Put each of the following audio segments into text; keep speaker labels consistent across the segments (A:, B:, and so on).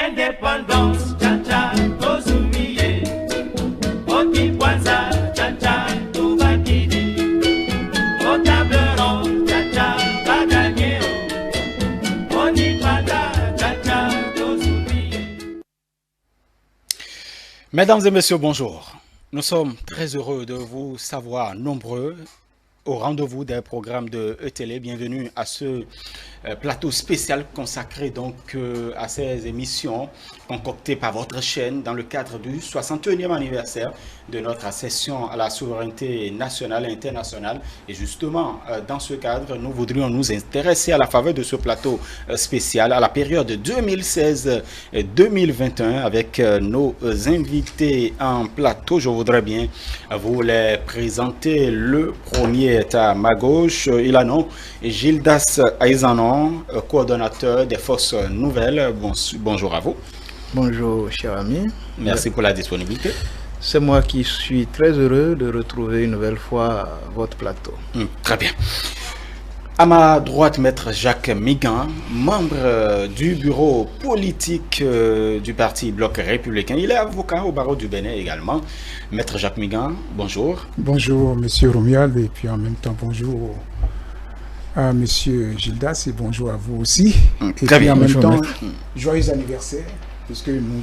A: indépendance, tcha-tcha, Tozumiye. Oti Kwanza, tcha-tcha, Tubakidi. Au table ronde, tcha-tcha, va gagner. Oti Kwanza, tcha-tcha, Tozumiye.
B: Mesdames et messieurs, bonjour. Nous sommes très heureux de vous savoir nombreux au rendez-vous des programmes de ETélé. Bienvenue à ce plateau spécial consacré donc à ces émissions concoctées par votre chaîne dans le cadre du 61e anniversaire de notre accession à la souveraineté nationale et internationale. Et justement, dans ce cadre, nous voudrions nous intéresser à la faveur de ce plateau spécial à la période 2016-2021 avec nos invités en plateau. Je voudrais bien vous les présenter. Le premier est à ma gauche. Il a nom Gildas Aizanon, coordonnateur des Forces Nouvelles. Bonjour à vous.
C: Bonjour, cher ami.
B: Merci pour la disponibilité.
C: C'est moi qui suis très heureux de retrouver une nouvelle fois votre plateau.
B: Très bien. À ma droite, Maître Jacques Migan, membre du bureau politique du parti Bloc Républicain. Il est avocat au barreau du Bénin également. Maître Jacques Migan, bonjour.
D: Bonjour, Monsieur Romuald, et puis en même temps, bonjour à Monsieur Gildas, et bonjour à vous aussi. Et
B: Très
D: puis
B: bien,
D: en même
B: bonjour,
D: temps,
B: maître.
D: joyeux anniversaire, puisque nous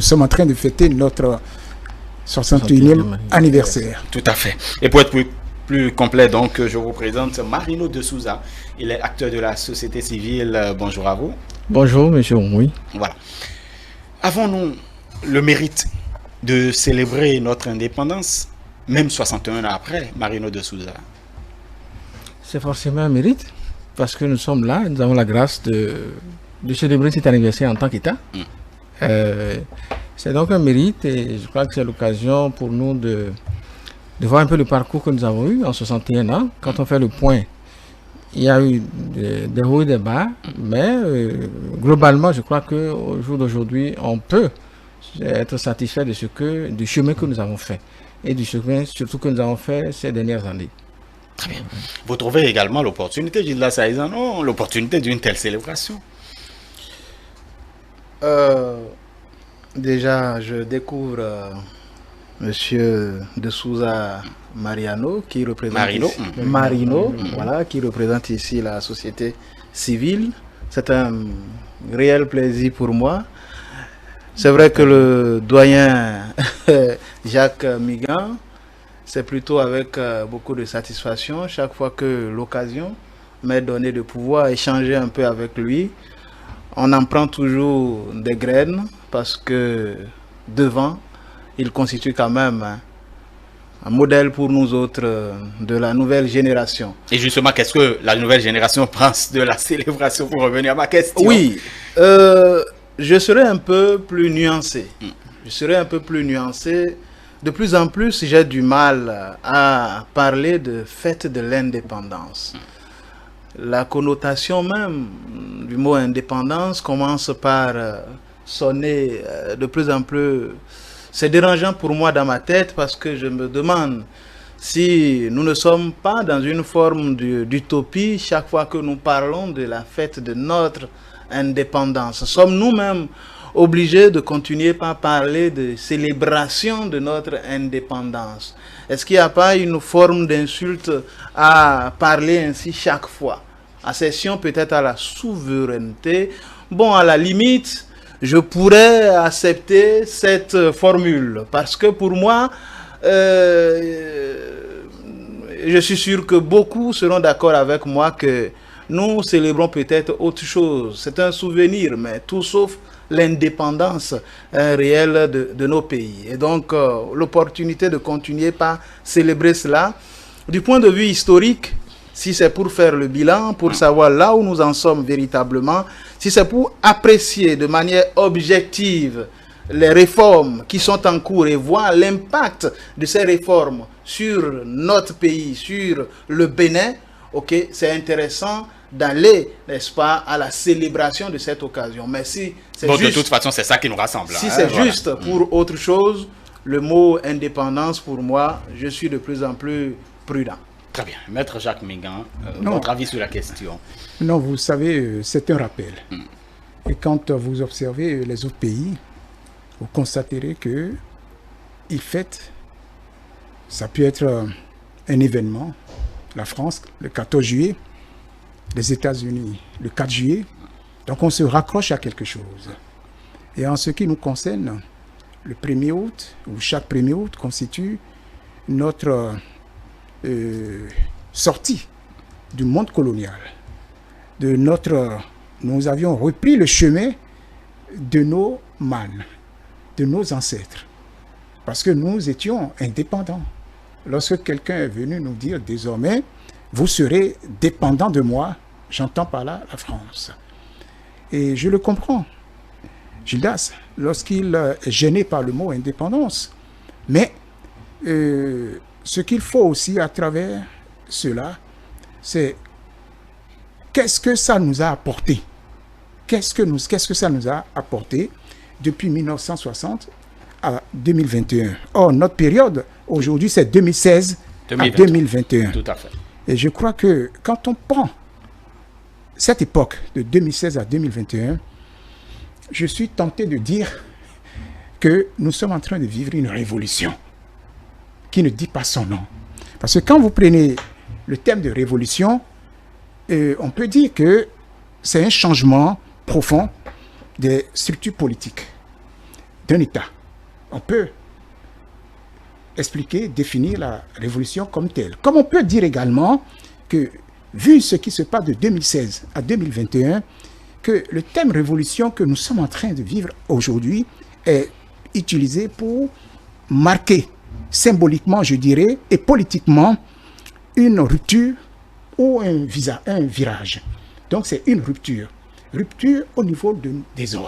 D: sommes en train de fêter notre 61e anniversaire.
B: Tout à fait. Et pour être plus complet, donc, je vous présente Marino de Souza. Il est acteur de la société civile. Bonjour à vous.
C: Bonjour, monsieur Omoui.
B: Voilà. Avons-nous le mérite de célébrer notre indépendance, même 61 ans après, Marino de Souza?
E: C'est forcément un mérite, parce que nous sommes là, nous avons la grâce de célébrer cet anniversaire en tant qu'État. C'est donc un mérite, et je crois que c'est l'occasion pour nous de voir un peu le parcours que nous avons eu en 61 ans. Quand on fait le point, il y a eu des hauts et des bas, mais globalement, je crois qu'au jour d'aujourd'hui, on peut être satisfait du chemin que nous avons fait, et du chemin surtout que nous avons fait ces dernières années.
B: Très bien. Vous trouvez également l'opportunité, Gilles Saïzano, l'opportunité d'une telle célébration?
C: Déjà, je découvre Monsieur de Souza Mariano, qui représente Marino, voilà, qui représente ici la société civile. C'est un réel plaisir pour moi. C'est vrai que le doyen Jacques Migan, c'est plutôt avec beaucoup de satisfaction chaque fois que l'occasion m'est donnée de pouvoir échanger un peu avec lui. On en prend toujours des graines parce que devant, il constitue quand même un modèle pour nous autres de la nouvelle génération.
B: Et justement, qu'est-ce que la nouvelle génération pense de la célébration, pour revenir à ma question?
C: Oui, je serai un peu plus nuancé. De plus en plus, j'ai du mal à parler de fête de l'indépendance. La connotation même du mot indépendance commence par sonner de plus en plus. C'est dérangeant pour moi dans ma tête parce que je me demande si nous ne sommes pas dans une forme d'utopie chaque fois que nous parlons de la fête de notre indépendance. Sommes nous-mêmes obligés de continuer par parler de célébration de notre indépendance? Est-ce qu'il n'y a pas une forme d'insulte à parler ainsi chaque fois? Accession peut-être à la souveraineté. Bon, à la limite, je pourrais accepter cette formule parce que pour moi, je suis sûr que beaucoup seront d'accord avec moi que nous célébrons peut-être autre chose. C'est un souvenir, mais tout sauf l'indépendance réelle de nos pays. Et donc, l'opportunité de continuer par célébrer cela, du point de vue historique, si c'est pour faire le bilan, pour savoir là où nous en sommes véritablement, si c'est pour apprécier de manière objective les réformes qui sont en cours et voir l'impact de ces réformes sur notre pays, sur le Bénin, ok, c'est intéressant d'aller, n'est-ce pas, à la célébration de cette occasion. Mais si c'est
B: bon,
C: juste,
B: de toute façon, c'est ça qui nous rassemble.
C: si c'est juste pour autre chose, le mot indépendance, pour moi, je suis de plus en plus prudent.
B: Très bien. Maître Jacques Migan,
D: Non.
B: votre avis sur la question?
D: Non, vous savez, c'est un rappel. Et quand vous observez les autres pays, vous constaterez que ils fêtent, ça peut être un événement, la France le 14 juillet, les États-Unis le 4 juillet, donc on se raccroche à quelque chose. Et en ce qui nous concerne, le 1er août, ou chaque 1er août, constitue notre sortie du monde colonial. Nous avions repris le chemin de nos mânes, de nos ancêtres, parce que nous étions indépendants. Lorsque quelqu'un est venu nous dire désormais, vous serez dépendant de moi, j'entends par là la France. Et je le comprends. Gildas, lorsqu'il est gêné par le mot indépendance, mais ce qu'il faut aussi à travers cela, c'est qu'est-ce que ça nous a apporté? Qu'est-ce que ça nous a apporté depuis 1960 à 2021? Or, notre période, aujourd'hui, c'est 2016 à 2021.
B: Tout à fait.
D: Et je crois que quand on prend cette époque de 2016 à 2021, je suis tenté de dire que nous sommes en train de vivre une révolution qui ne dit pas son nom. Parce que quand vous prenez le thème de révolution, on peut dire que c'est un changement profond des structures politiques d'un État. On peut expliquer, définir la révolution comme telle. Comme on peut dire également que, vu ce qui se passe de 2016 à 2021, que le thème révolution que nous sommes en train de vivre aujourd'hui est utilisé pour marquer symboliquement, je dirais, et politiquement, une rupture ou un virage. Donc c'est une rupture. Rupture au niveau des hommes,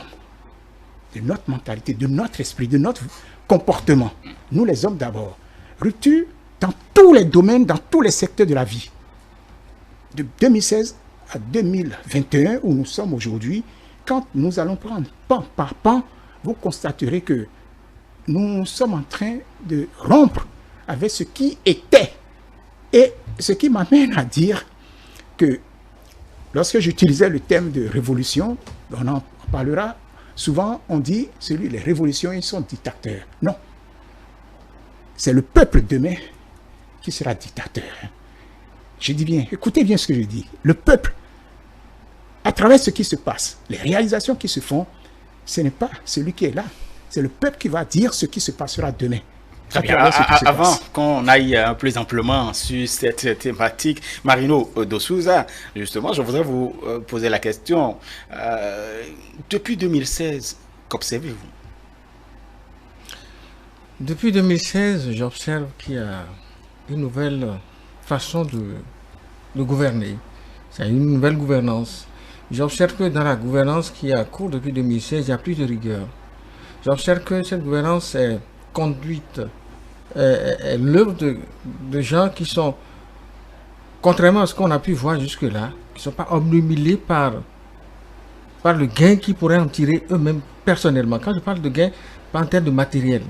D: de notre mentalité, de notre esprit, de notre comportement. Nous les hommes d'abord. Rupture dans tous les domaines, dans tous les secteurs de la vie. De 2016 à 2021, où nous sommes aujourd'hui, quand nous allons prendre pan par pan, vous constaterez que nous sommes en train de rompre avec ce qui était. Et ce qui m'amène à dire que lorsque j'utilisais le thème de révolution, on en parlera souvent, on dit, les révolutions, ils sont dictateurs. Non. C'est le peuple demain qui sera dictateur. Je dis bien, écoutez bien ce que je dis. Le peuple, à travers ce qui se passe, les réalisations qui se font, ce n'est pas celui qui est là. C'est le peuple qui va dire ce qui se passera demain.
B: Très bien. Avant qu'on aille plus amplement sur cette thématique, Marino de Souza, justement, je voudrais vous poser la question. Depuis 2016, qu'observez-vous?
E: Depuis 2016, j'observe qu'il y a une nouvelle façon de gouverner. C'est une nouvelle gouvernance. J'observe que dans la gouvernance qui est en cours depuis 2016, il y a plus de rigueur. J'observe que cette gouvernance est conduite, est l'œuvre de gens qui sont, contrairement à ce qu'on a pu voir jusque-là, qui ne sont pas obnubilés par le gain qu'ils pourraient en tirer eux-mêmes personnellement. Quand je parle de gain, pas en termes de matériel.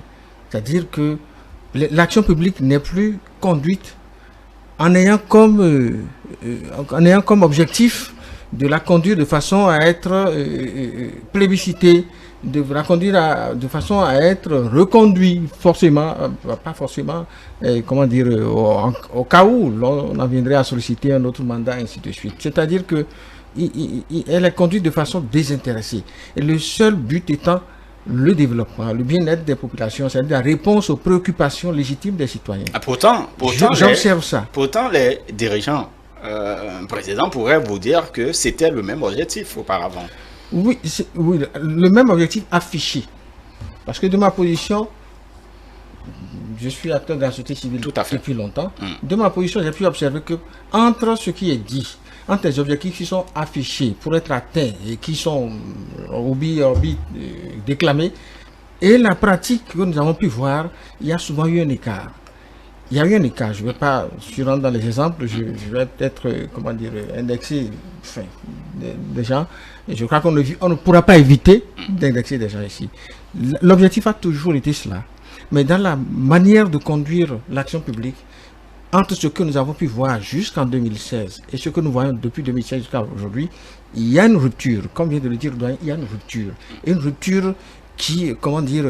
E: C'est-à-dire que l'action publique n'est plus conduite en ayant comme objectif de la conduire de façon à être plébiscitée, de la conduire de façon à être reconduit forcément, pas forcément, comment dire, au cas où on en viendrait à solliciter un autre mandat, ainsi de suite. C'est-à-dire que elle est conduite de façon désintéressée. Et le seul but étant le développement, le bien-être des populations, c'est-à-dire la réponse aux préoccupations légitimes des citoyens.
B: Pourtant
E: j'observe ça.
B: Pourtant, les dirigeants précédents pourraient vous dire que c'était le même objectif auparavant.
E: Oui, le même objectif affiché. Parce que de ma position, je suis acteur de la société civile depuis longtemps. De ma position, j'ai pu observer que entre ce qui est dit, entre les objectifs qui sont affichés pour être atteints et qui sont déclamés, et la pratique que nous avons pu voir, il y a souvent eu un écart. Il y a eu un écart. Je ne vais pas rentrer dans les exemples, je vais peut-être, indexer des gens. Et je crois qu'on ne pourra pas éviter d'indexer des gens ici. L'objectif a toujours été cela. Mais dans la manière de conduire l'action publique, entre ce que nous avons pu voir jusqu'en 2016 et ce que nous voyons depuis 2016 jusqu'à aujourd'hui, il y a une rupture, comme vient de le dire le doyen, il y a une rupture. Une rupture qui, comment dire,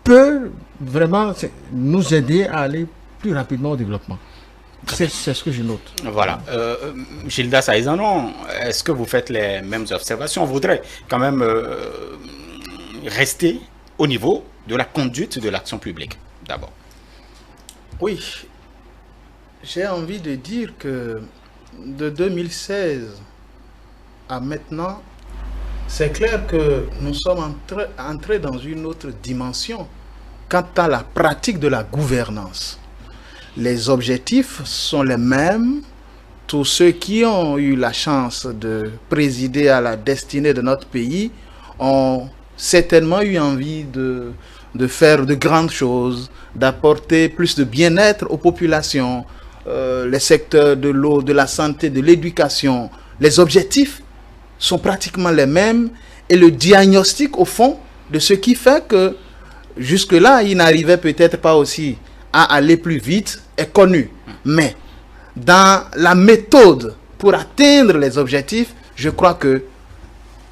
E: peut vraiment nous aider à aller plus rapidement au développement. C'est ce que je note.
B: Voilà. Gilda Saïzanon, est-ce que vous faites les mêmes observations? On voudrait quand même rester au niveau de la conduite de l'action publique, d'abord.
C: Oui, j'ai envie de dire que de 2016 à maintenant, c'est clair que nous sommes entrés dans une autre dimension quant à la pratique de la gouvernance. Les objectifs sont les mêmes. Tous ceux qui ont eu la chance de présider à la destinée de notre pays ont certainement eu envie de faire de grandes choses, d'apporter plus de bien-être aux populations, les secteurs de l'eau, de la santé, de l'éducation. Les objectifs sont pratiquement les mêmes et le diagnostic au fond de ce qui fait que jusque-là, ils n'arrivaient peut-être pas aussi à aller plus vite est connu. Mais dans la méthode pour atteindre les objectifs, je crois que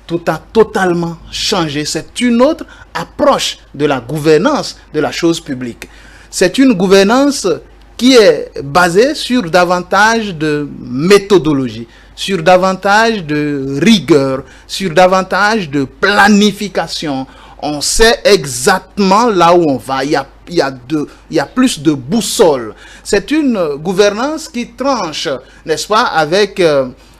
C: tout a totalement changé. C'est une autre approche de la gouvernance de la chose publique. C'est une gouvernance qui est basée sur davantage de méthodologie, sur davantage de rigueur, sur davantage de planification. On sait exactement là où on va. Il y a plus de boussole. C'est une gouvernance qui tranche, n'est-ce pas, avec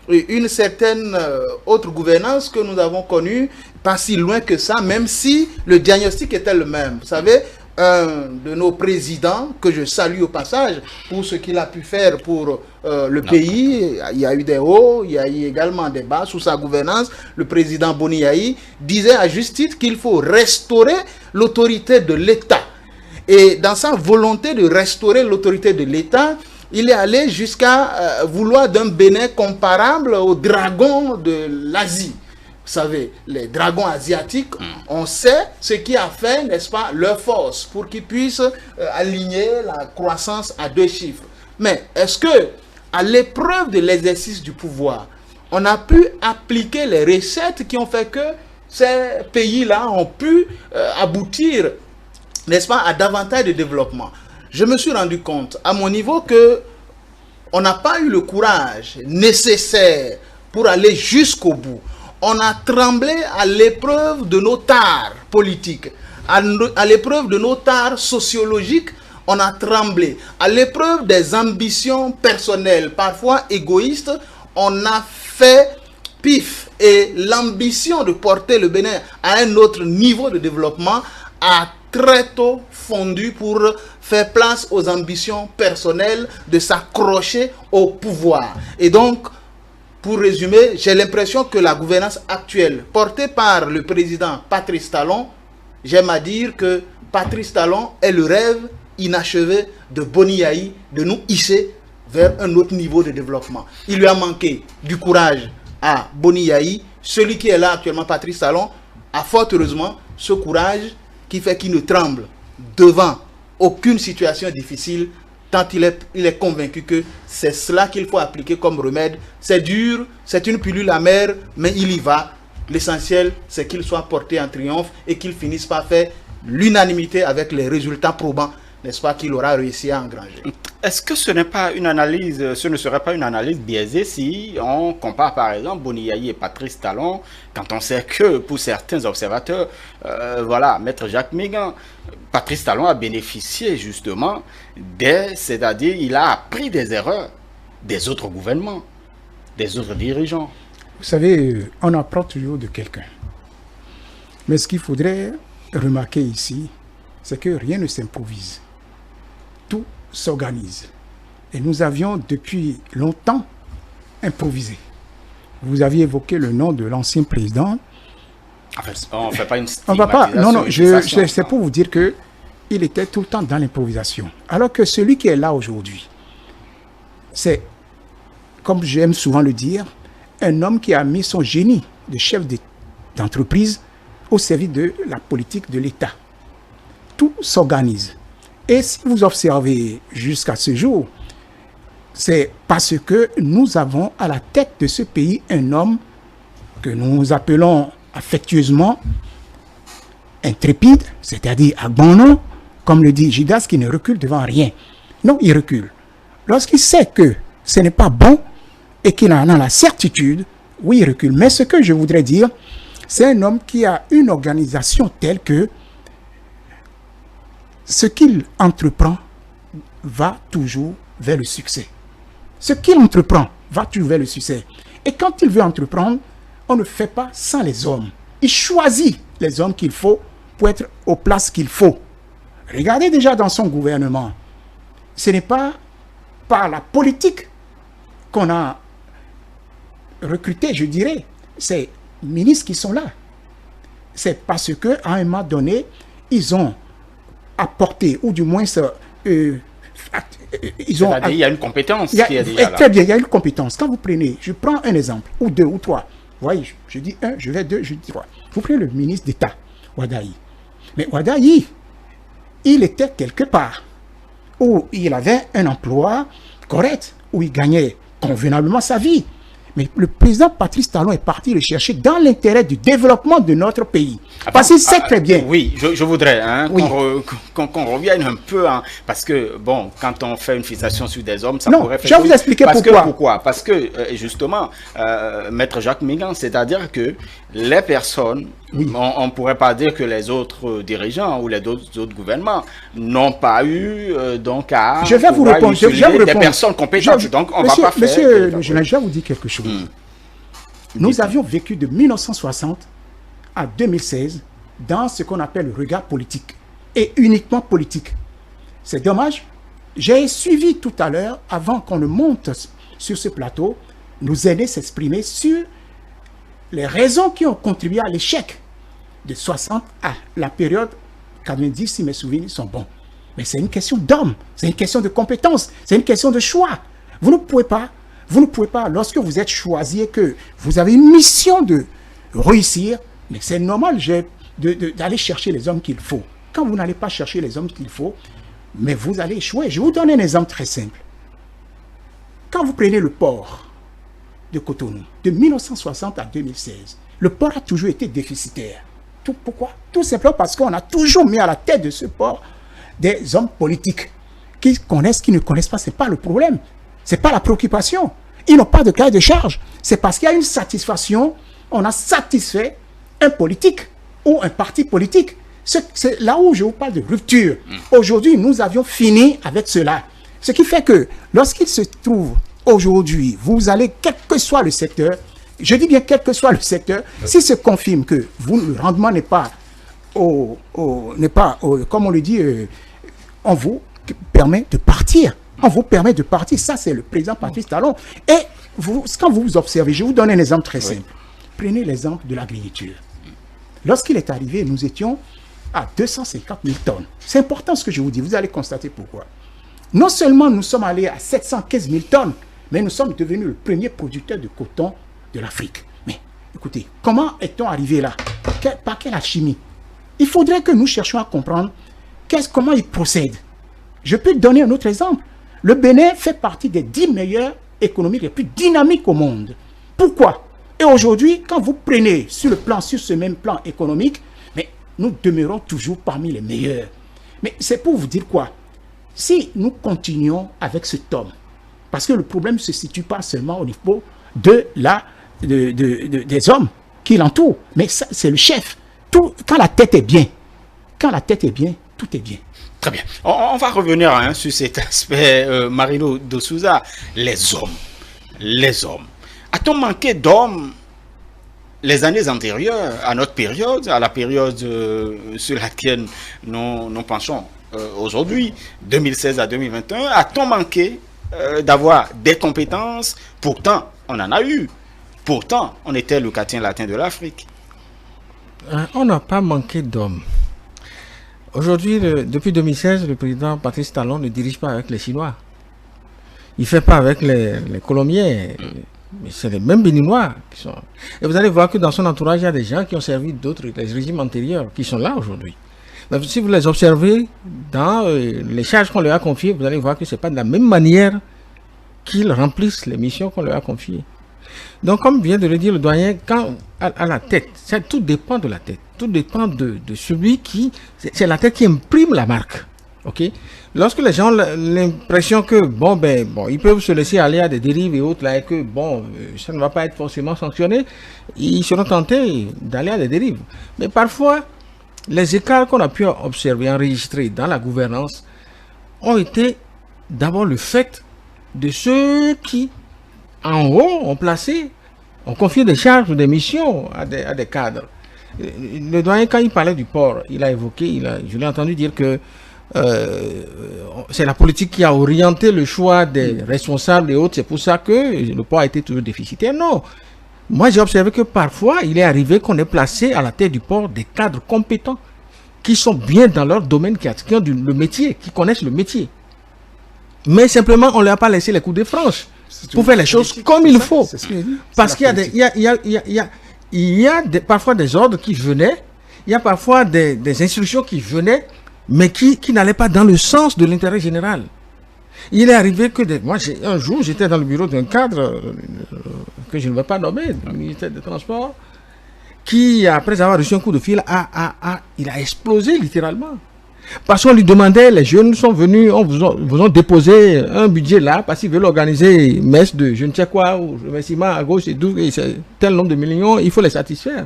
C: une certaine autre gouvernance que nous avons connue, pas si loin que ça, même si le diagnostic était le même. Vous savez, un de nos présidents, que je salue au passage, pour ce qu'il a pu faire pour le pays, il y a eu des hauts, il y a eu également des bas sous sa gouvernance. Le président Boni Yayi disait à juste titre qu'il faut restaurer l'autorité de l'État. Et dans sa volonté de restaurer l'autorité de l'État, il est allé jusqu'à vouloir d'un Bénin comparable aux dragons de l'Asie. Vous savez, les dragons asiatiques, on sait ce qui a fait, n'est-ce pas, leur force pour qu'ils puissent aligner la croissance à 2 chiffres. Mais est-ce que, à l'épreuve de l'exercice du pouvoir, on a pu appliquer les recettes qui ont fait que ces pays-là ont pu aboutir, n'est-ce pas, à davantage de développement? Je me suis rendu compte, à mon niveau, que on n'a pas eu le courage nécessaire pour aller jusqu'au bout. On a tremblé à l'épreuve de nos tares politiques, à l'épreuve de nos tares sociologiques, on a tremblé. À l'épreuve des ambitions personnelles, parfois égoïstes, on a fait pif. Et l'ambition de porter le Bénin à un autre niveau de développement a très tôt fondu pour faire place aux ambitions personnelles de s'accrocher au pouvoir. Et donc, pour résumer, j'ai l'impression que la gouvernance actuelle, portée par le président Patrice Talon, j'aime à dire que Patrice Talon est le rêve inachevé de Boni Yayi de nous hisser vers un autre niveau de développement. Il lui a manqué du courage à Boni Yayi. Celui qui est là actuellement, Patrice Talon, a fort heureusement ce courage qui fait qu'il ne tremble devant aucune situation difficile, tant il est convaincu que c'est cela qu'il faut appliquer comme remède. C'est dur, c'est une pilule amère, mais il y va. L'essentiel, c'est qu'il soit porté en triomphe et qu'il finisse par faire l'unanimité avec les résultats probants, n'est-ce pas, qu'il aura réussi à engranger.
B: Est-ce que ce n'est pas une analyse, ce ne serait pas une analyse biaisée si on compare par exemple Boni Yayi et Patrice Talon, quand on sait que pour certains observateurs, voilà, Maître Jacques Mégan, Patrice Talon a bénéficié justement c'est-à-dire il a appris des erreurs des autres gouvernements, des autres dirigeants.
D: Vous savez, on apprend toujours de quelqu'un. Mais ce qu'il faudrait remarquer ici, c'est que rien ne s'improvise. Tout s'organise. Et nous avions depuis longtemps improvisé. Vous aviez évoqué le nom de l'ancien président.
B: En fait, on ne fait pas une
D: On va pas. Non, non,
B: stigmatisation.
D: c'est pour vous dire que il était tout le temps dans l'improvisation. Alors que celui qui est là aujourd'hui, c'est, comme j'aime souvent le dire, un homme qui a mis son génie de chef d'entreprise au service de la politique de l'État. Tout s'organise. Et si vous observez jusqu'à ce jour, c'est parce que nous avons à la tête de ce pays un homme que nous appelons affectueusement intrépide, c'est-à-dire à bon nom, comme le dit Judas, qui ne recule devant rien. Non, il recule. Lorsqu'il sait que ce n'est pas bon et qu'il en a la certitude, oui, il recule. Mais ce que je voudrais dire, c'est un homme qui a une organisation telle que ce qu'il entreprend va toujours vers le succès. Ce qu'il entreprend va toujours vers le succès. Et quand il veut entreprendre, on ne fait pas sans les hommes. Il choisit les hommes qu'il faut pour être aux places qu'il faut. Regardez déjà dans son gouvernement. Ce n'est pas par la politique qu'on a recruté, je dirais, ces ministres qui sont là. C'est parce qu'à un moment donné, ils ont apporté, ou du moins, ils ont...
B: Il y a une compétence qui est déjà là.
D: Très bien, il y a une compétence. Quand vous prenez, je prends un exemple, ou deux, ou trois. Vous voyez, je dis un, je vais deux, je dis trois. Vous prenez le ministre d'État, Wadaï. Mais Wadaï, il était quelque part où il avait un emploi correct, où il gagnait convenablement sa vie. Mais le président Patrice Talon est parti le chercher dans l'intérêt du développement de notre pays. Parce qu'il sait très bien.
B: Oui, je voudrais
D: Oui.
B: qu'on revienne un peu, parce que, bon, quand on fait une fixation sur des hommes, ça
D: Non,
B: pourrait faire...
D: je vais vous expliquer pourquoi.
B: Pourquoi? Parce que, justement, Maître Jacques Migan, c'est-à-dire que les personnes,
D: Oui.
B: on ne pourrait pas dire que les autres dirigeants ou les autres gouvernements n'ont pas eu, donc, à...
D: Je vais vous
B: pouvoir
D: répondre. Je vais
B: utiliser
D: vous répondre.
B: des personnes compétentes. Donc, on ne va pas faire...
D: Monsieur, je vais vous dire quelque chose. Nous avions vécu de 1960 à 2016 dans ce qu'on appelle le regard politique et uniquement politique. C'est dommage. J'ai suivi tout à l'heure, avant qu'on ne monte sur ce plateau, nous aider s'exprimer sur les raisons qui ont contribué à l'échec de 60 à la période 90, si mes souvenirs sont bons. Mais c'est une question d'homme, c'est une question de compétence, c'est une question de choix. Vous ne pouvez pas, lorsque vous êtes choisi et que vous avez une mission de réussir, mais c'est normal d'aller chercher les hommes qu'il faut. Quand vous n'allez pas chercher les hommes qu'il faut, mais vous allez échouer. Je vais vous donner un exemple très simple. Quand vous prenez le port de Cotonou, de 1960 à 2016, le port a toujours été déficitaire. Pourquoi? Tout simplement parce qu'on a toujours mis à la tête de ce port des hommes politiques qui connaissent, qui ne connaissent pas. Ce n'est pas le problème. Ce n'est pas la préoccupation. Ils n'ont pas de cahier de charge. C'est parce qu'il y a une satisfaction. On a satisfait un politique ou un parti politique. C'est là où je vous parle de rupture. Aujourd'hui, nous avions fini avec cela. Ce qui fait que lorsqu'il se trouve aujourd'hui, vous allez, quel que soit le secteur, je dis bien quel que soit le secteur, s'il se confirme que le rendement n'est pas, comme on le dit, on vous permet de partir. On vous permet de partir. Ça, c'est le président Patrice Talon. Et quand vous observez, je vous donne un exemple très simple. Prenez l'exemple de l'agriculture. Lorsqu'il est arrivé, nous étions à 250 000 tonnes. C'est important ce que je vous dis. Vous allez constater pourquoi. Non seulement nous sommes allés à 715 000 tonnes, mais nous sommes devenus le premier producteur de coton de l'Afrique. Mais écoutez, comment est-on arrivé là? Par quelle alchimie? Il faudrait que nous cherchions à comprendre comment ils procèdent. Je peux donner un autre exemple. Le Bénin fait partie des 10 meilleures économies les plus dynamiques au monde. Pourquoi? Et aujourd'hui, quand vous prenez sur ce même plan économique, mais nous demeurons toujours parmi les meilleurs. Mais c'est pour vous dire quoi? Si nous continuons avec cet homme, parce que le problème ne se situe pas seulement au niveau des hommes qui l'entourent, mais c'est le chef. Quand la tête est bien, tout est bien.
B: Très bien. On va revenir sur cet aspect, Marino de Souza. Les hommes. A-t-on manqué d'hommes les années antérieures à notre période, à la période sur laquelle nous pensons aujourd'hui, 2016 à 2021, a-t-on manqué d'avoir des compétences? Pourtant, on en a eu. Pourtant, on était le quartier latin de l'Afrique.
E: On n'a pas manqué d'hommes. Aujourd'hui, depuis 2016, le président Patrice Talon ne dirige pas avec les Chinois. Il ne fait pas avec les Colombiens. Mais c'est les mêmes Béninois qui sont... Et vous allez voir que dans son entourage, il y a des gens qui ont servi des régimes antérieurs, qui sont là aujourd'hui. Si vous les observez dans les charges qu'on leur a confiées, vous allez voir que ce n'est pas de la même manière qu'ils remplissent les missions qu'on leur a confiées. Donc, comme vient de le dire le doyen, quand à la tête, tout dépend de la tête. Tout dépend de celui qui... C'est la tête qui imprime la marque. Ok? Lorsque les gens ont l'impression que, ils peuvent se laisser aller à des dérives et autres, là, et que, ça ne va pas être forcément sanctionné, ils seront tentés d'aller à des dérives. Mais parfois, les écarts qu'on a pu observer, enregistrer dans la gouvernance, ont été d'abord le fait de ceux qui, en haut, ont confié des charges ou des missions à des cadres. Le doyen, quand il parlait du port, il a évoqué, je l'ai entendu dire que c'est la politique qui a orienté le choix des responsables et autres. C'est pour ça que le port a été toujours déficitaire. Non. Moi, j'ai observé que parfois, il est arrivé qu'on ait placé à la tête du port des cadres compétents qui sont bien dans leur domaine, qui ont le métier, qui connaissent le métier. Mais simplement, on ne leur a pas laissé les coups de franche pour faire les choses comme il faut. Parce qu'il y a parfois des ordres qui venaient, il y a parfois des instructions qui venaient, mais qui n'allaient pas dans le sens de l'intérêt général. Il est arrivé que un jour, j'étais dans le bureau d'un cadre que je ne vais pas nommer, du ministère des Transports, qui, après avoir reçu un coup de fil, il a explosé littéralement. Parce qu'on lui demandait, les jeunes sont venus, vous ont déposé un budget là, parce qu'ils veulent organiser une messe de je ne sais quoi, ou remerciement à gauche et tel nombre de millions, il faut les satisfaire.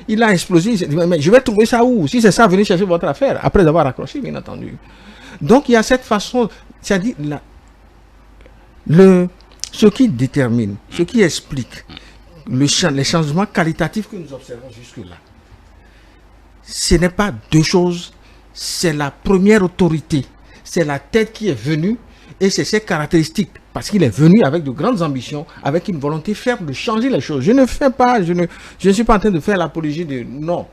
E: Il a explosé, il s'est dit, mais je vais trouver ça où? Si c'est ça, venez chercher votre affaire, après avoir raccroché, bien entendu. Donc il y a cette façon, c'est-à-dire ce qui détermine, ce qui explique les changements qualitatifs que nous observons jusque-là, ce n'est pas deux choses, c'est la première autorité, c'est la tête qui est venue et c'est ses caractéristiques, parce qu'il est venu avec de grandes ambitions, avec une volonté ferme de changer les choses. Je ne suis pas en train de faire l'apologie de... Non.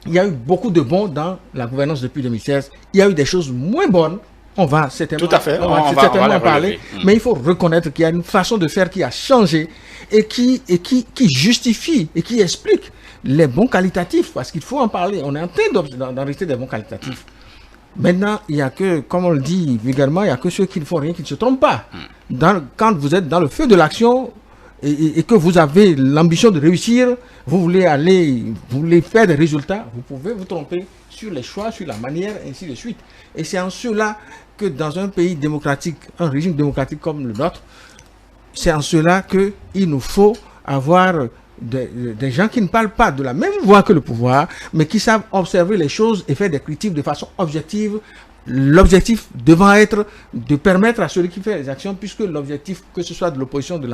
E: Il y a eu beaucoup de bons dans la gouvernance depuis 2016. Il y a eu des choses moins bonnes. On va certainement,
B: tout à fait.
E: on va certainement en parler. Mais il faut reconnaître qu'il y a une façon de faire qui a changé et qui justifie et qui explique les bons qualitatifs. Parce qu'il faut en parler. On est en train d'enregistrer des bons qualitatifs. Maintenant, il n'y a que, comme on le dit vulgairement, il n'y a que ceux qui ne font rien qui ne se trompent pas. Quand vous êtes dans le feu de l'action et que vous avez l'ambition de réussir, vous voulez faire des résultats, vous pouvez vous tromper sur les choix, sur la manière, ainsi de suite. Et c'est en cela que dans un pays démocratique, un régime démocratique comme le nôtre, c'est en cela qu'il nous faut avoir des gens qui ne parlent pas de la même voix que le pouvoir, mais qui savent observer les choses et faire des critiques de façon objective. L'objectif devant être de permettre à celui qui fait les actions, puisque l'objectif, que ce soit de l'opposition, de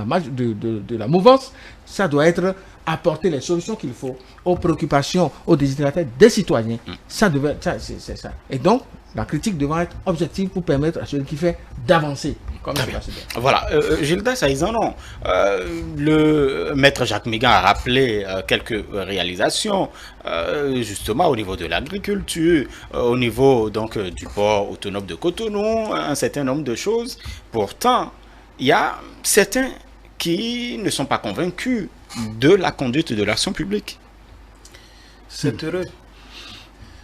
E: la mouvance, ça doit être apporter les solutions qu'il faut aux préoccupations, aux désirata des citoyens. C'est ça. Et donc, la critique devant être objective pour permettre à celui qui fait d'avancer.
B: Voilà, Gilda Saïzanon, le maître Jacques Migan a rappelé quelques réalisations, justement au niveau de l'agriculture, au niveau donc du port autonome de Cotonou, un certain nombre de choses. Pourtant, il y a certains qui ne sont pas convaincus de la conduite de l'action publique.
C: C'est heureux.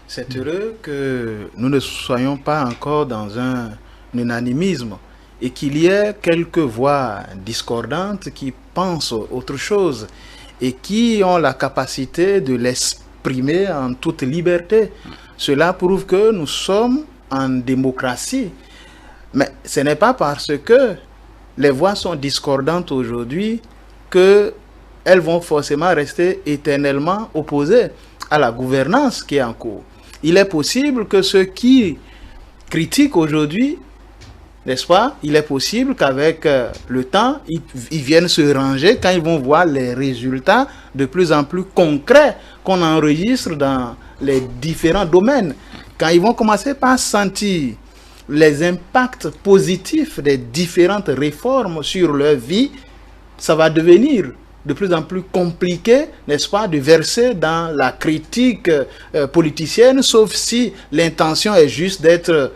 C: C'est heureux que nous ne soyons pas encore dans un unanimisme et qu'il y ait quelques voix discordantes qui pensent autre chose et qui ont la capacité de l'exprimer en toute liberté. Cela prouve que nous sommes en démocratie. Mais ce n'est pas parce que les voix sont discordantes aujourd'hui qu'elles vont forcément rester éternellement opposées à la gouvernance qui est en cours. Il est possible que ceux qui critiquent aujourd'hui, n'est-ce pas, il est possible qu'avec le temps, ils viennent se ranger quand ils vont voir les résultats de plus en plus concrets qu'on enregistre dans les différents domaines. Quand ils vont commencer par sentir les impacts positifs des différentes réformes sur leur vie, ça va devenir de plus en plus compliqué, n'est-ce pas, de verser dans la critique politicienne, sauf si l'intention est juste d'être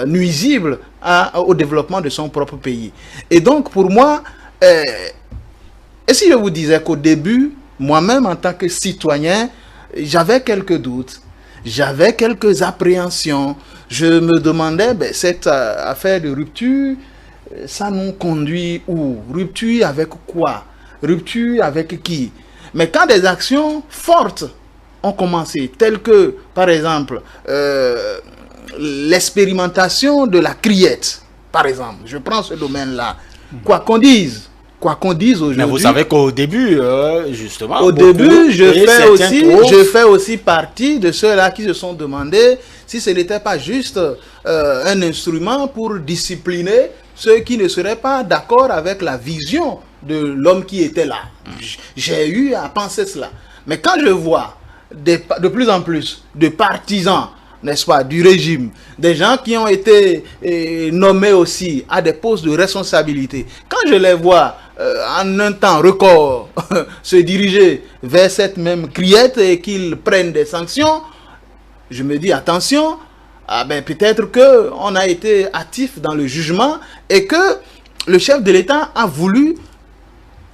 C: nuisible au développement de son propre pays. Et donc, pour moi, et si je vous disais qu'au début, moi-même, en tant que citoyen, j'avais quelques doutes, j'avais quelques appréhensions, je me demandais, cette affaire de rupture, ça nous conduit où? Rupture avec quoi? Rupture avec qui? Mais quand des actions fortes ont commencé, telles que, par exemple, l'expérimentation de la criette, par exemple, je prends ce domaine-là, quoi qu'on dise aujourd'hui.
B: Mais vous savez qu'au début, justement,
C: au début, je fais aussi partie de ceux-là qui se sont demandé si ce n'était pas juste un instrument pour discipliner ceux qui ne seraient pas d'accord avec la vision de l'homme qui était là. J'ai eu à penser cela. Mais quand je vois de plus en plus de partisans, n'est-ce pas, du régime, des gens qui ont été nommés aussi à des postes de responsabilité, quand je les vois en un temps record se diriger vers cette même criette et qu'ils prennent des sanctions, je me dis attention, peut-être qu'on a été hâtif dans le jugement et que le chef de l'État a voulu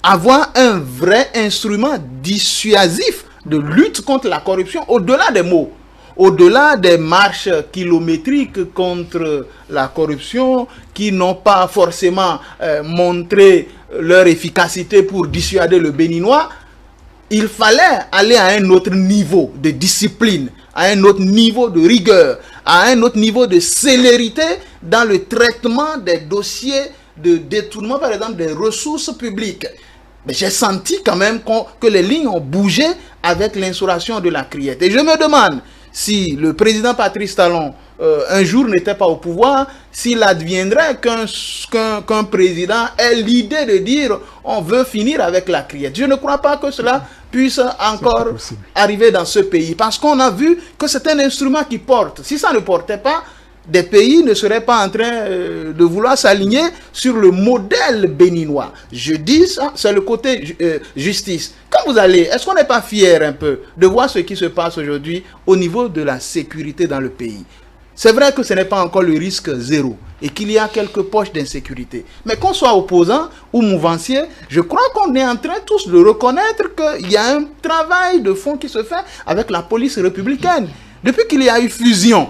C: avoir un vrai instrument dissuasif de lutte contre la corruption au-delà des mots. Au-delà des marches kilométriques contre la corruption qui n'ont pas forcément montré leur efficacité pour dissuader le Béninois, il fallait aller à un autre niveau de discipline, à un autre niveau de rigueur, à un autre niveau de célérité dans le traitement des dossiers de détournement, par exemple, des ressources publiques. Mais j'ai senti quand même que les lignes ont bougé avec l'instauration de la criette. Et je me demande si le président Patrice Talon, un jour n'était pas au pouvoir, s'il adviendrait qu'un président ait l'idée de dire on veut finir avec la criette. Je ne crois pas que cela puisse encore arriver dans ce pays, parce qu'on a vu que c'est un instrument qui porte. Si ça ne portait pas, des pays ne seraient pas en train de vouloir s'aligner sur le modèle béninois. Je dis ça, c'est le côté justice. Quand vous allez, est-ce qu'on n'est pas fier un peu de voir ce qui se passe aujourd'hui au niveau de la sécurité dans le pays? C'est vrai que ce n'est pas encore le risque zéro et qu'il y a quelques poches d'insécurité. Mais qu'on soit opposant ou mouvancier, je crois qu'on est en train tous de reconnaître qu'il y a un travail de fond qui se fait avec la police républicaine. Depuis qu'il y a eu fusion,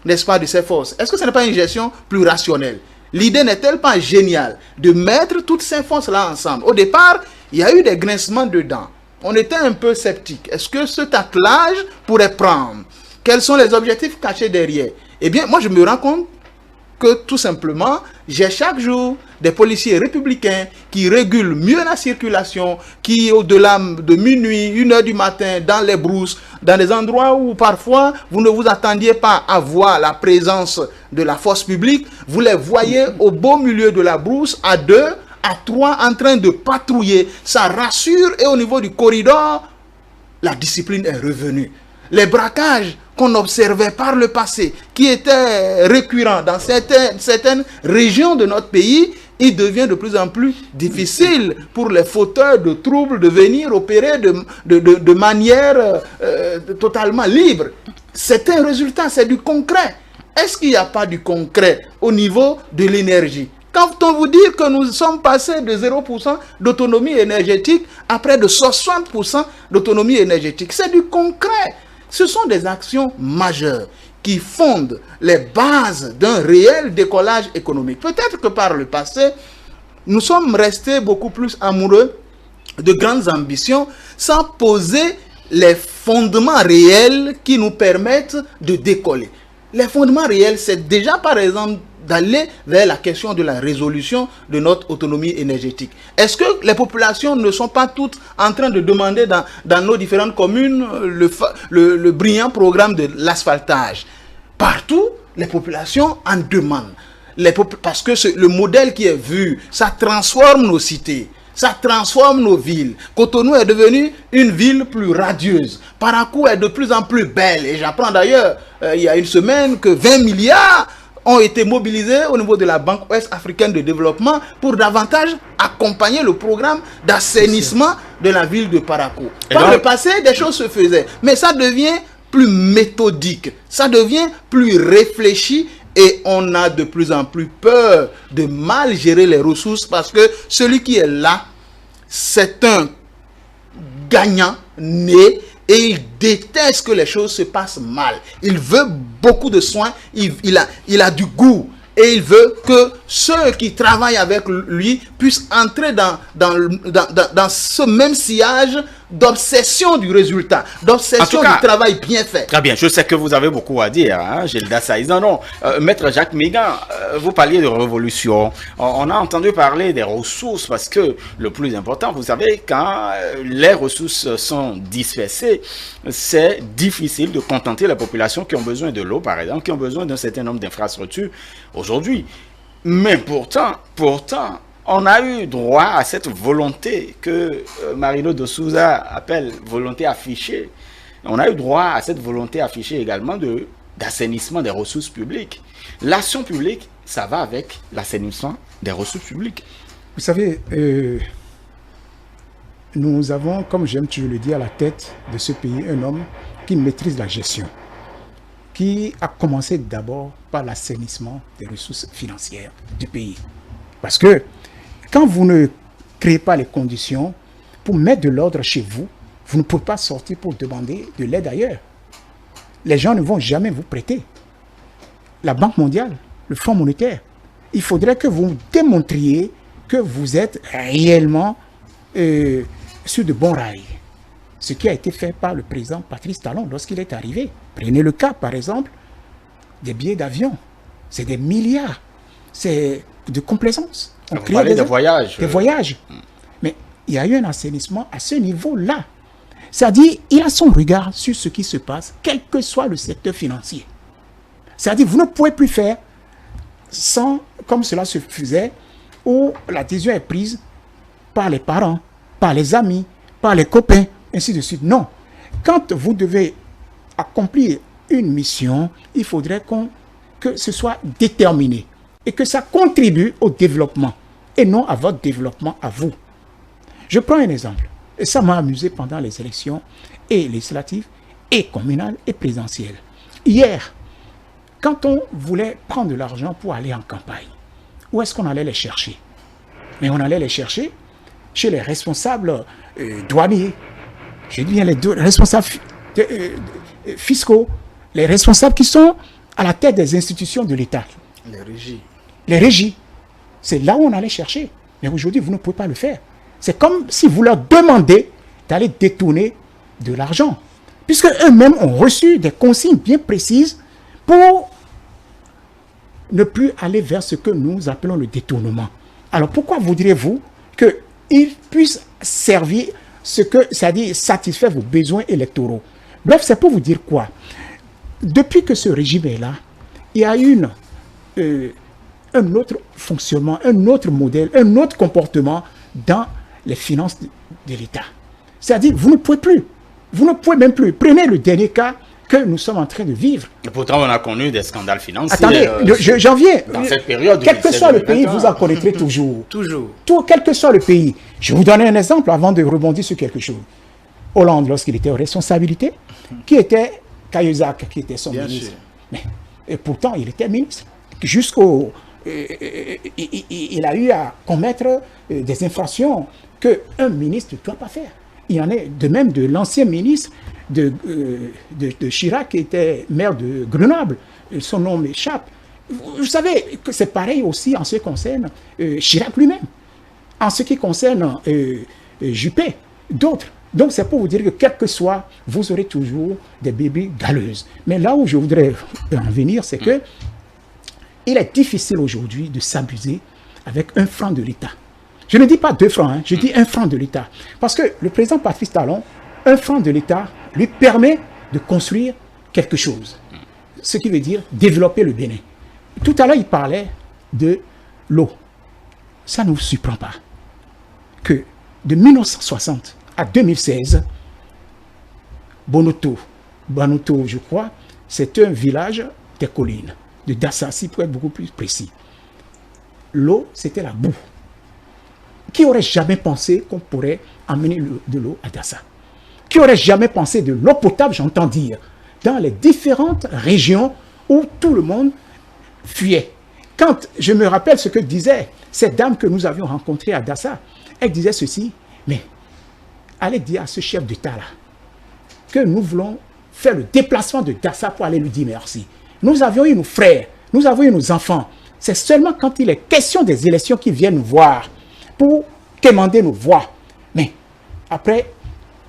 C: n'est-ce pas, de ces forces, est-ce que ce n'est pas une gestion plus rationnelle? L'idée n'est-elle pas géniale de mettre toutes ces forces-là ensemble? Au départ, il y a eu des grincements de dents. On était un peu sceptique. Est-ce que cet attelage pourrait prendre? Quels sont les objectifs cachés derrière? Eh bien, moi, je me rends compte que tout simplement, j'ai chaque jour des policiers républicains qui régulent mieux la circulation, qui au-delà de minuit, 1h du matin, dans les brousses, dans des endroits où parfois vous ne vous attendiez pas à voir la présence de la force publique, vous les voyez au beau milieu de la brousse, à 2, à 3, en train de patrouiller. Ça rassure et au niveau du corridor, la discipline est revenue. Les braquages qu'on observait par le passé, qui étaient récurrents dans certaines régions de notre pays, il devient de plus en plus difficile pour les fauteurs de troubles de venir opérer de manière totalement libre. C'est un résultat, c'est du concret. Est-ce qu'il n'y a pas du concret au niveau de l'énergie? Quand on vous dit que nous sommes passés de 0% d'autonomie énergétique à près de 60% d'autonomie énergétique, c'est du concret. Ce sont des actions majeures qui fondent les bases d'un réel décollage économique. Peut-être que par le passé, nous sommes restés beaucoup plus amoureux de grandes ambitions sans poser les fondements réels qui nous permettent de décoller. Les fondements réels, c'est déjà par exemple d'aller vers la question de la résolution de notre autonomie énergétique. Est-ce que les populations ne sont pas toutes en train de demander dans nos différentes communes le brillant programme de l'asphaltage? Partout, les populations en demandent. Parce que le modèle qui est vu, ça transforme nos cités, ça transforme nos villes. Cotonou est devenue une ville plus radieuse. Parakou est de plus en plus belle. Et j'apprends d'ailleurs, il y a une semaine, que 20 milliards ont été mobilisés au niveau de la Banque Ouest Africaine de Développement pour davantage accompagner le programme d'assainissement de la ville de Parakou. Par le passé, des choses se faisaient, mais ça devient plus méthodique, ça devient plus réfléchi et on a de plus en plus peur de mal gérer les ressources parce que celui qui est là, c'est un gagnant né. Et il déteste que les choses se passent mal. Il veut beaucoup de soins, il a du goût. et il veut que ceux qui travaillent avec lui puissent entrer dans ce même sillage d'obsession du résultat, d'obsession du travail bien fait.
B: Très bien, je sais que vous avez beaucoup à dire, hein, Gilda Saïzan. Non, Maître Jacques Mégan, vous parliez de révolution. On a entendu parler des ressources parce que le plus important, vous savez, quand les ressources sont dispersées, c'est difficile de contenter la population qui ont besoin de l'eau, par exemple, qui ont besoin d'un certain nombre d'infrastructures aujourd'hui. Mais pourtant, on a eu droit à cette volonté que Marino de Souza appelle volonté affichée. On a eu droit à cette volonté affichée également d'assainissement des ressources publiques. L'action publique, ça va avec l'assainissement des ressources publiques.
D: Vous savez, nous avons, comme j'aime toujours le dire, à la tête de ce pays, un homme qui maîtrise la gestion, qui a commencé d'abord par l'assainissement des ressources financières du pays. Parce que quand vous ne créez pas les conditions pour mettre de l'ordre chez vous, vous ne pouvez pas sortir pour demander de l'aide ailleurs. Les gens ne vont jamais vous prêter. La Banque mondiale, le Fonds monétaire, il faudrait que vous démontriez que vous êtes réellement sur de bons rails. Ce qui a été fait par le président Patrice Talon lorsqu'il est arrivé. Prenez le cas, par exemple, des billets d'avion. C'est des milliards. C'est de complaisance.
B: On parlait de voyages.
D: Des voyages. Mais il y a eu un assainissement à ce niveau-là. C'est-à-dire, il a son regard sur ce qui se passe, quel que soit le secteur financier. C'est-à-dire, vous ne pouvez plus faire sans, comme cela se faisait, où la décision est prise par les parents, par les amis, par les copains, ainsi de suite. Non. Quand vous devez accomplir une mission, il faudrait que ce soit déterminé et que ça contribue au développement et non à votre développement à vous. Je prends un exemple. Et ça m'a amusé pendant les élections et législatives et communales et présidentielles. Hier, quand on voulait prendre de l'argent pour aller en campagne, où est-ce qu'on allait les chercher? Mais on allait les chercher chez les responsables douaniers, je dis bien les responsables fiscaux, les responsables qui sont à la tête des institutions de l'État.
C: Les régies.
D: Les régies. C'est là où on allait chercher. Mais aujourd'hui, vous ne pouvez pas le faire. C'est comme si vous leur demandez d'aller détourner de l'argent. Puisque eux-mêmes ont reçu des consignes bien précises pour ne plus aller vers ce que nous appelons le détournement. Alors pourquoi voudriez-vous qu'ils puissent servir c'est-à-dire satisfaire vos besoins électoraux? Bref, c'est pour vous dire quoi? Depuis que ce régime est là, il y a un autre fonctionnement, un autre modèle, un autre comportement dans les finances de l'État. C'est-à-dire, vous ne pouvez plus. Vous ne pouvez même plus. Prenez le dernier cas que nous sommes en train de vivre.
B: Et pourtant, on a connu des scandales financiers.
D: Attendez, j'en viens.
B: Dans cette période.
D: Quel que soit le pays, vous en connaîtrez toujours.
C: Toujours.
D: Quel que soit le pays. Je vais vous donner un exemple avant de rebondir sur quelque chose. Hollande, lorsqu'il était aux responsabilités, qui était Cahuzac, qui était son ministre. Et pourtant, il était ministre. Il a eu à commettre des infractions qu'un ministre ne doit pas faire. Il y en est de même de l'ancien ministre de Chirac, qui était maire de Grenoble. Son nom m'échappe. Vous savez que c'est pareil aussi en ce qui concerne Chirac lui-même. En ce qui concerne Juppé, d'autres. Donc c'est pour vous dire que quel que soit, vous aurez toujours des bébés galeuses. Mais là où je voudrais en venir, c'est que il est difficile aujourd'hui de s'abuser avec 1 franc de l'État. Je ne dis pas 2 francs, je dis 1 franc de l'État. Parce que le président Patrice Talon, 1 franc de l'État lui permet de construire quelque chose. Ce qui veut dire développer le Bénin. Tout à l'heure, il parlait de l'eau. Ça ne vous surprend pas que de 1960 à 2016, Bonoto, je crois, c'est un village des collines, de Dassassi pour être beaucoup plus précis. L'eau, c'était la boue. Qui aurait jamais pensé qu'on pourrait amener de l'eau à Dassa? Qui aurait jamais pensé de l'eau potable, j'entends dire, dans les différentes régions où tout le monde fuyait. Quand je me rappelle ce que disait cette dame que nous avions rencontrée à Dassa, elle disait ceci, mais allez dire à ce chef d'État-là que nous voulons faire le déplacement de Dassa pour aller lui dire merci. Nous avions eu nos frères, nous avions eu nos enfants C'est seulement quand il est question des élections qu'ils viennent nous voir pour quémander nos voix. Mais après,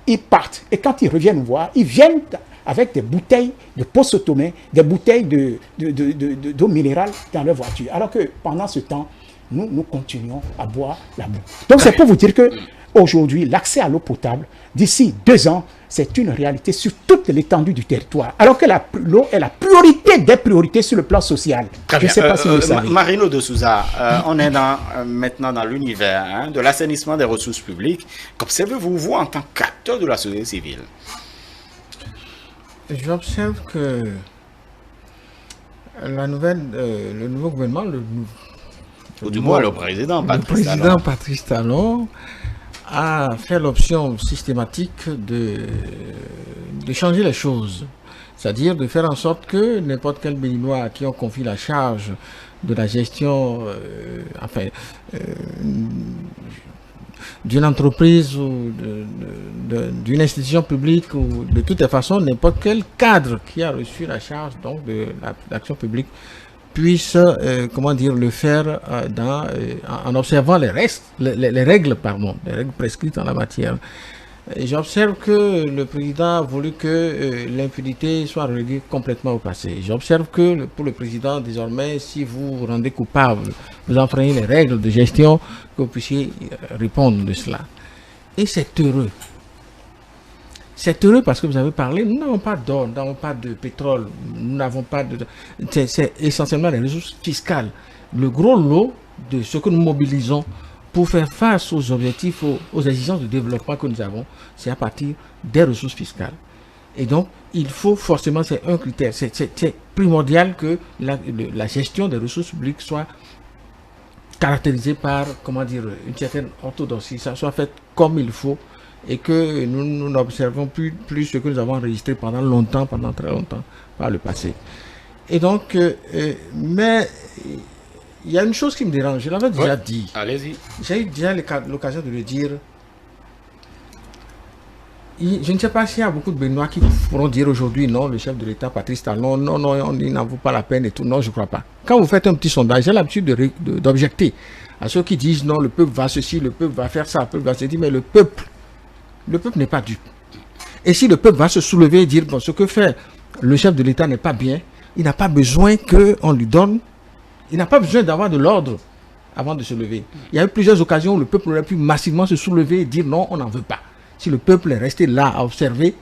D: ils partent. Et quand ils reviennent nous voir, ils viennent avec des bouteilles de posotomé, des bouteilles d'eau minérale dans leur voiture. Alors que pendant ce temps, nous continuons à boire la boue. Donc c'est pour vous dire que aujourd'hui, l'accès à l'eau potable, d'ici 2 ans, c'est une réalité sur toute l'étendue du territoire. Alors que l'eau est la priorité des priorités sur le plan social.
B: Très
D: Je ne
B: bien.
D: sais pas si vous le savez.
B: Marino de Souza, on est maintenant dans l'univers de l'assainissement des ressources publiques. Qu'observez-vous, vous, en tant qu'acteur de la société civile?
E: J'observe que le nouveau gouvernement,
B: Ou du moins le président
E: Patrice Talon a fait l'option systématique de changer les choses. C'est-à-dire de faire en sorte que n'importe quel Béninois à qui on confie la charge de la gestion d'une entreprise ou d'une institution publique ou de toutes les façons, n'importe quel cadre qui a reçu la charge donc de l'action publique puisse le faire en observant les règles prescrites en la matière. J'observe que le président a voulu que l'impunité soit reléguée complètement au passé. J'observe que pour le président, désormais, si vous vous rendez coupable, vous enfreignez les règles de gestion, que vous puissiez répondre de cela. Et c'est heureux. C'est heureux parce que vous avez parlé, nous n'avons pas d'or, nous n'avons pas de pétrole, nous n'avons pas de... C'est essentiellement les ressources fiscales. Le gros lot de ce que nous mobilisons pour faire face aux objectifs, aux exigences de développement que nous avons, c'est à partir des ressources fiscales. Et donc, il faut forcément, c'est un critère, c'est primordial que la gestion des ressources publiques soit caractérisée par, une certaine orthodoxie, ça soit fait comme il faut, et que nous n'observons plus ce que nous avons enregistré pendant très longtemps, par le passé. Et donc, mais il y a une chose qui me dérange, je l'avais déjà dit.
B: Allez-y.
E: J'ai eu déjà l'occasion de le dire. Je ne sais pas s'il y a beaucoup de Béninois qui pourront dire aujourd'hui non, le chef de l'État, Patrice Talon, non, il n'en vaut pas la peine et tout. Non, je ne crois pas. Quand vous faites un petit sondage, j'ai l'habitude d'objecter à ceux qui disent non, le peuple va ceci, le peuple va faire ça, le peuple va se dire, mais le peuple n'est pas dupe. Et si le peuple va se soulever et dire, bon, ce que fait le chef de l'État n'est pas bien, il n'a pas besoin qu'on lui donne, il n'a pas besoin d'avoir de l'ordre avant de se lever. Il y a eu plusieurs occasions où le peuple aurait pu massivement se soulever et dire non, on n'en veut pas. Si le peuple est resté là à observer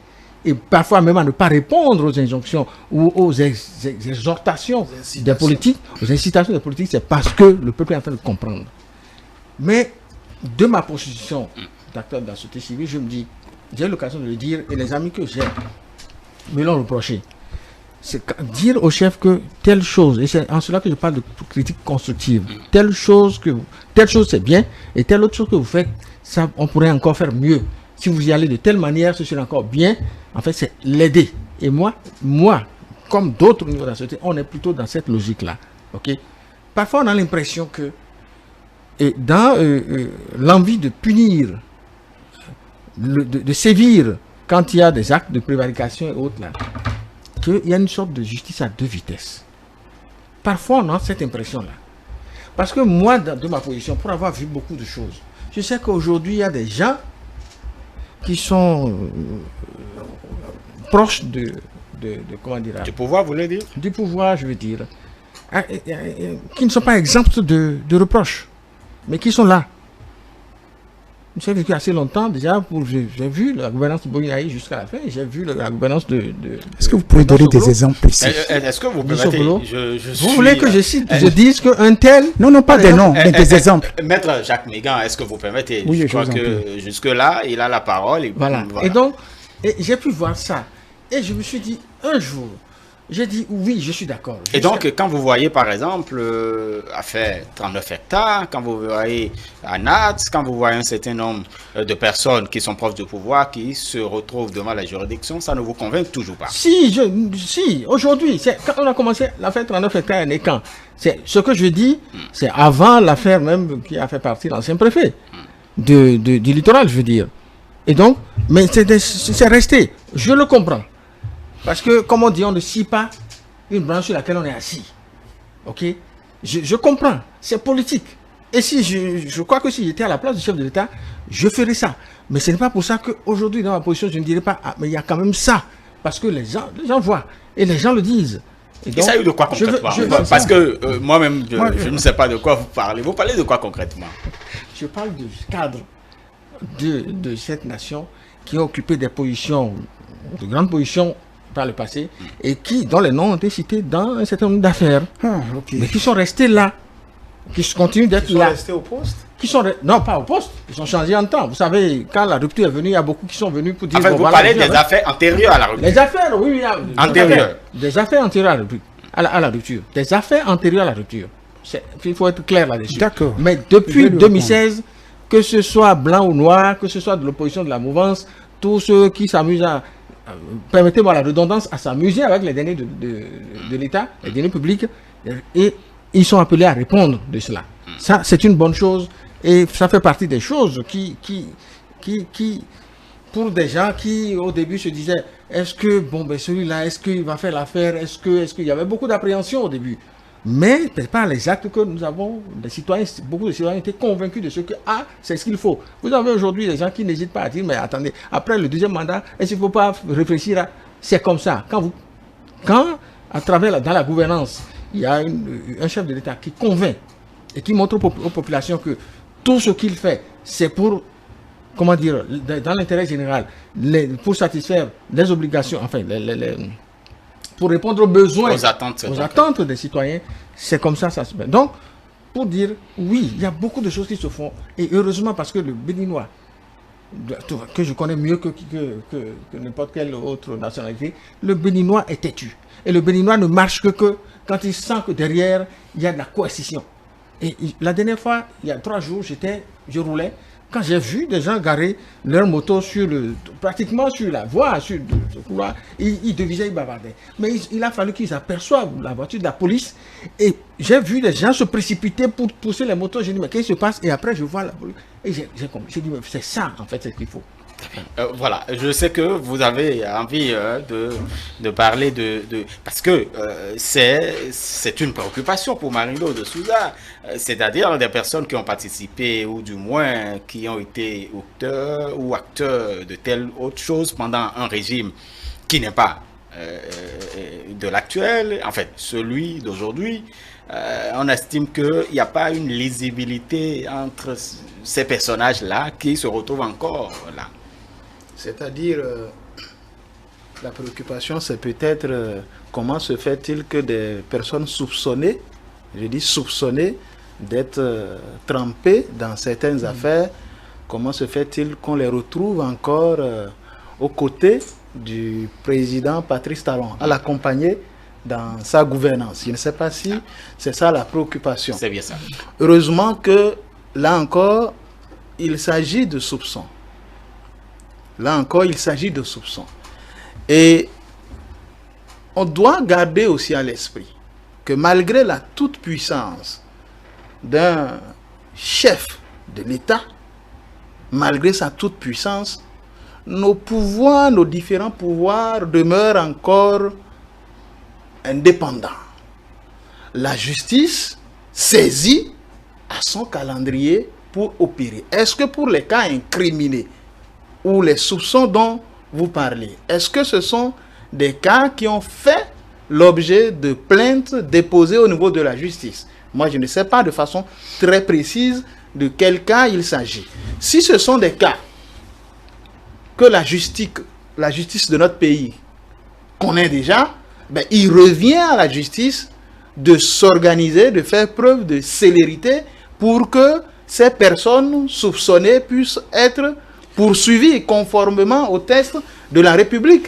E: et parfois même à ne pas répondre aux injonctions ou aux exhortations des politiques, aux incitations des politiques, c'est parce que le peuple est en train de comprendre. Mais de ma position d'acteur de la société civile, je me dis, j'ai eu l'occasion de le dire et les amis que j'ai me l'ont reproché. C'est dire au chef que telle chose, et c'est en cela que je parle de critique constructive, telle chose c'est bien, et telle autre chose que vous faites, ça, on pourrait encore faire mieux. Si vous y allez de telle manière, ce serait encore bien. En fait, c'est l'aider. Et moi, comme d'autres au niveau de la société, on est plutôt dans cette logique-là. Okay? Parfois, on a l'impression que dans l'envie de punir, de sévir quand il y a des actes de prévarication et autres là, qu'il y a une sorte de justice à 2 vitesses. Parfois, on a cette impression-là. Parce que moi, de ma position, pour avoir vu beaucoup de choses, je sais qu'aujourd'hui, il y a des gens qui sont proches comment dire,
B: du pouvoir, vous voulez dire?
E: Du pouvoir, je veux dire. Qui ne sont pas exempts de reproches, mais qui sont là. J'ai vécu assez longtemps déjà, j'ai vu la gouvernance de Boignaï jusqu'à la fin, j'ai vu la gouvernance de...
D: Est-ce que vous pouvez donner des exemples précis?
B: Est-ce que vous permettez?
E: Vous voulez que je dise qu'un tel...
D: Non, pas des noms, mais des exemples.
B: Maître Jacques Mégan, est-ce que vous permettez?
D: Oui,
B: je crois que jusque-là, il a la parole.
E: Voilà. Et donc, j'ai pu voir ça. Et je me suis dit, un jour, j'ai dit oui, je suis d'accord.
B: Et donc, quand vous voyez, par exemple, affaire 39 hectares, quand vous voyez Anat, quand vous voyez un certain nombre de personnes qui sont proches de pouvoir, qui se retrouvent devant la juridiction, ça ne vous convainc toujours pas?
E: Si, aujourd'hui, quand on a commencé l'affaire 39 hectares et quand, c'est ce que je dis, c'est avant l'affaire même qui a fait partie de l'ancien préfet du littoral, je veux dire. Et donc, mais c'est resté, je le comprends. Parce que, comme on dit, on ne scie pas une branche sur laquelle on est assis. Ok? Je comprends, c'est politique. Et si je crois que si j'étais à la place du chef de l'État, je ferais ça. Mais ce n'est pas pour ça qu'aujourd'hui, dans ma position, je ne dirais pas, ah, mais il y a quand même ça. Parce que les gens voient. Et les gens le disent.
B: Et ça a eu de quoi concrètement? Parce que moi-même, je ne sais pas de quoi vous parlez. Vous parlez de quoi concrètement?
E: Je parle du cadre de cette nation qui a occupé des positions, de grandes positions par le passé, et dont les noms ont été cités dans un certain nombre d'affaires, mais qui sont restés là, qui continuent d'être là.
C: Ils sont restés au poste?
E: Non, pas au poste, ils sont changés en temps. Vous savez, quand la rupture est venue, il y a beaucoup qui sont venus pour dire...
B: Enfin, vous parlez des affaires antérieures à la rupture.
E: Les affaires, oui.
B: Antérieures.
E: Des affaires antérieures à la rupture. Des affaires antérieures à la rupture. Il faut être clair là-dessus.
D: D'accord.
E: Mais depuis 2016, que ce soit blanc ou noir, que ce soit de l'opposition, de la mouvance, tous ceux qui s'amusent à... permettez-moi la redondance, à s'amuser avec les deniers de l'État, les deniers publics, et ils sont appelés à répondre de cela. Ça, c'est une bonne chose, et ça fait partie des choses qui pour des gens qui, au début, se disaient, est-ce que, celui-là, est-ce qu'il va faire l'affaire, est-ce qu'il y avait beaucoup d'appréhension au début. Mais par les actes que nous avons, beaucoup de citoyens étaient convaincus de ce que, c'est ce qu'il faut. Vous avez aujourd'hui des gens qui n'hésitent pas à dire, mais attendez, après le deuxième mandat, est-ce qu'il ne faut pas réfléchir à... C'est comme ça. Quand à travers, dans la gouvernance, il y a un chef de l'État qui convainc et qui montre aux populations que tout ce qu'il fait, c'est pour, comment dire, dans l'intérêt général, pour satisfaire les obligations, enfin, pour répondre aux besoins, aux attentes des citoyens, c'est comme ça se fait. Donc, pour dire, oui, il y a beaucoup de choses qui se font, et heureusement parce que le Béninois, que je connais mieux que n'importe quelle autre nationalité, le Béninois est têtu. Et le Béninois ne marche que quand il sent que derrière, il y a de la coercition. Et la dernière fois, il y a 3 jours, je roulais, quand j'ai vu des gens garer leur moto pratiquement sur la voie, sur le couloir, ils devisaient, ils bavardaient. Mais il a fallu qu'ils aperçoivent la voiture de la police, et j'ai vu des gens se précipiter pour pousser les motos. J'ai dit, mais qu'est-ce qui se passe? Et après, je vois la police. Et j'ai dit, mais c'est ça, en fait, c'est ce qu'il faut.
B: Voilà, je sais que vous avez envie de parler parce que c'est une préoccupation pour Marie-Laure de Souza, c'est-à-dire des personnes qui ont participé ou du moins qui ont été auteurs ou acteurs de telle autre chose pendant un régime qui n'est pas de l'actuel, en fait celui d'aujourd'hui. On estime qu'il n'y a pas une lisibilité entre ces personnages-là qui se retrouvent encore là.
C: C'est-à-dire, la préoccupation, c'est peut-être comment se fait-il que des personnes soupçonnées, je dis soupçonnées, d'être trempées dans certaines affaires, comment se fait-il qu'on les retrouve encore aux côtés du président Patrice Talon, à l'accompagner dans sa gouvernance? Je ne sais pas si c'est ça la préoccupation.
B: C'est bien ça.
C: Heureusement que, là encore, il s'agit de soupçons. Là encore, il s'agit de soupçons. Et on doit garder aussi à l'esprit que malgré la toute-puissance d'un chef de l'État, malgré sa toute-puissance, nos pouvoirs, nos différents pouvoirs demeurent encore indépendants. La justice saisit à son calendrier pour opérer. Est-ce que pour les cas incriminés ou les soupçons dont vous parlez, est-ce que ce sont des cas qui ont fait l'objet de plaintes déposées au niveau de la justice? Moi, je ne sais pas de façon très précise de quel cas il s'agit. Si ce sont des cas que la justice de notre pays connaît déjà, ben, il revient à la justice de s'organiser, de faire preuve de célérité pour que ces personnes soupçonnées puissent être poursuivis conformément aux tests de la République.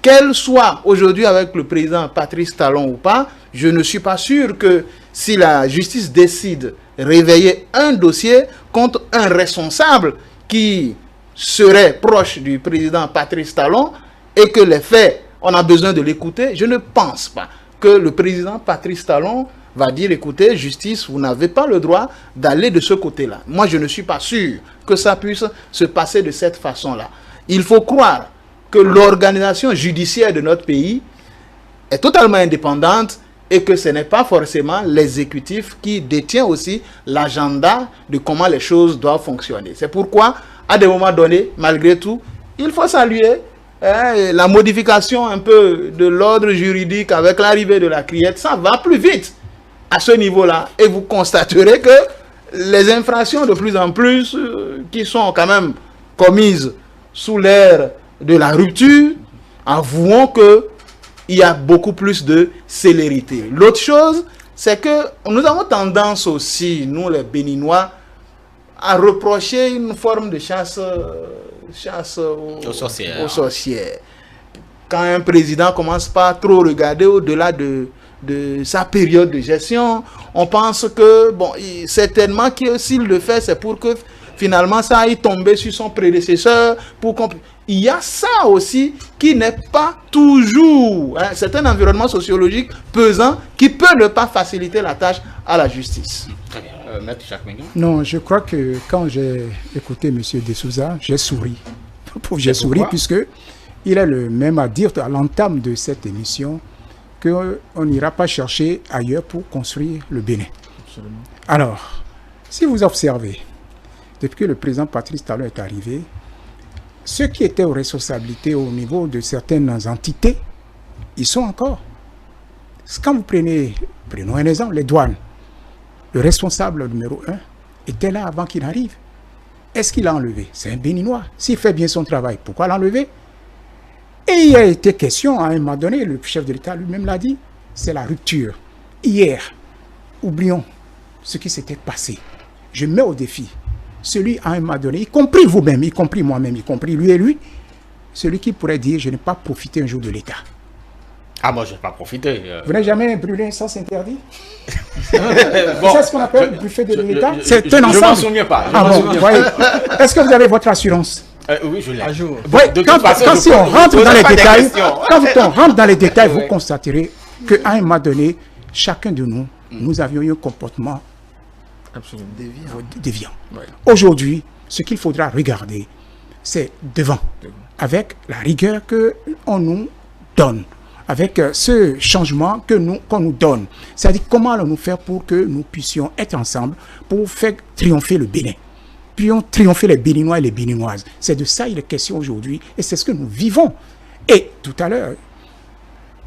C: Qu'elle soit aujourd'hui avec le président Patrice Talon ou pas, je ne suis pas sûr que si la justice décide de réveiller un dossier contre un responsable qui serait proche du président Patrice Talon et que les faits, on a besoin de l'écouter, je ne pense pas que le président Patrice Talon va dire, écoutez, justice, vous n'avez pas le droit d'aller de ce côté-là. Moi, je ne suis pas sûr que ça puisse se passer de cette façon-là. Il faut croire que l'organisation judiciaire de notre pays est totalement indépendante et que ce n'est pas forcément l'exécutif qui détient aussi l'agenda de comment les choses doivent fonctionner. C'est pourquoi, à des moments donnés, malgré tout, il faut saluer la modification un peu de l'ordre juridique avec l'arrivée de la criette. Ça va plus vite à ce niveau-là, et vous constaterez que les infractions de plus en plus qui sont quand même commises sous l'ère de la rupture, avouons que il y a beaucoup plus de célérité. L'autre chose, c'est que nous avons tendance aussi, nous les Béninois, à reprocher une forme de chasse aux sorcières. Quand un président commence pas à trop regarder au-delà de sa période de gestion, on pense que, bon, certainement que s'il le fait, c'est pour que finalement ça aille tomber sur son prédécesseur. Il y a ça aussi qui n'est pas toujours, c'est un environnement sociologique pesant qui peut ne pas faciliter la tâche à la justice.
B: Très bien. Maître Jacques Menguin.
D: Non, je crois que quand j'ai écouté M. De Souza, j'ai souri. J'ai souri puisque il est le même à dire à l'entame de cette émission qu'on n'ira pas chercher ailleurs pour construire le Bénin. Absolument. Alors, si vous observez, depuis que le président Patrice Talon est arrivé, ceux qui étaient aux responsabilités au niveau de certaines entités, ils sont encore. Quand vous prenons un exemple, les douanes, le responsable numéro 1 était là avant qu'il arrive. Est-ce qu'il l'a enlevé? C'est un Béninois. S'il fait bien son travail, pourquoi l'enlever? Et il a été question, à un moment donné, le chef de l'État lui-même l'a dit, c'est la rupture. Hier, oublions ce qui s'était passé. Je mets au défi celui à un moment donné, y compris vous-même, y compris moi-même, y compris lui et lui, celui qui pourrait dire, je n'ai pas profité un jour de l'État.
B: Ah, moi, je n'ai pas profité.
D: Vous n'avez jamais brûlé un sens interdit?
B: Bon,
D: c'est ce qu'on appelle le buffet de l'État? C'est un
B: Je ne m'en
D: ensemble.
B: souviens pas.
D: Est-ce que vous avez votre assurance?
B: Oui, je l'ai.
E: À jour.
D: Quand si on rentre dans les détails, quand on rentre dans les détails, vous constaterez qu'à un moment donné, chacun de nous, nous avions eu un comportement
E: Absolument.
D: déviant. Ouais. Aujourd'hui, ce qu'il faudra regarder, c'est devant, avec la rigueur qu'on nous donne, avec ce changement qu'on nous donne. C'est-à-dire comment allons-nous faire pour que nous puissions être ensemble pour faire triompher le Bénin. Puis triompher les Béninois et les Béninoises. C'est de ça il est question aujourd'hui et c'est ce que nous vivons. Et tout à l'heure,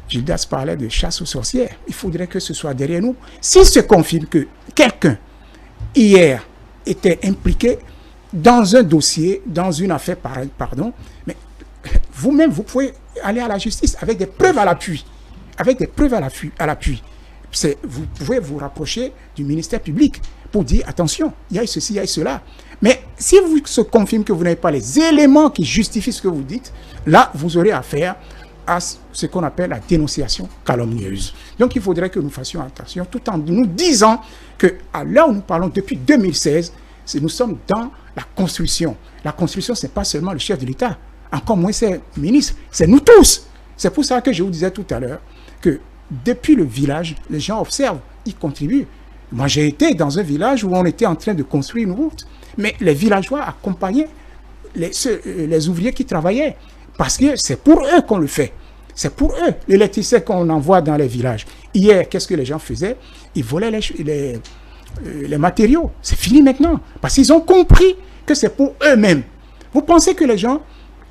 D: Gildas parlait de chasse aux sorcières. Il faudrait que ce soit derrière nous. S'il se confirme que quelqu'un, hier, était impliqué dans un dossier, dans une affaire, pardon, mais vous-même, vous pouvez aller à la justice avec des preuves à l'appui. Avec des preuves à l'appui. Vous pouvez vous rapprocher du ministère public pour dire, attention, il y a ceci, il y a cela. Mais si vous se confirme que vous n'avez pas les éléments qui justifient ce que vous dites, là, vous aurez affaire à ce qu'on appelle la dénonciation calomnieuse. Donc, il faudrait que nous fassions attention, tout en nous disant qu'à l'heure où nous parlons, depuis 2016, nous sommes dans la construction. La construction, ce n'est pas seulement le chef de l'État, encore moins ses ministres, c'est nous tous. C'est pour ça que je vous disais tout à l'heure que depuis le village, les gens observent, ils contribuent. Moi, j'ai été dans un village où on était en train de construire une route, mais les villageois accompagnaient les ouvriers qui travaillaient, parce que c'est pour eux qu'on le fait. C'est pour eux, l'électricité qu'on envoie dans les villages. Hier, qu'est-ce que les gens faisaient? Ils volaient les matériaux. C'est fini maintenant, parce qu'ils ont compris que c'est pour eux-mêmes. Vous pensez que les gens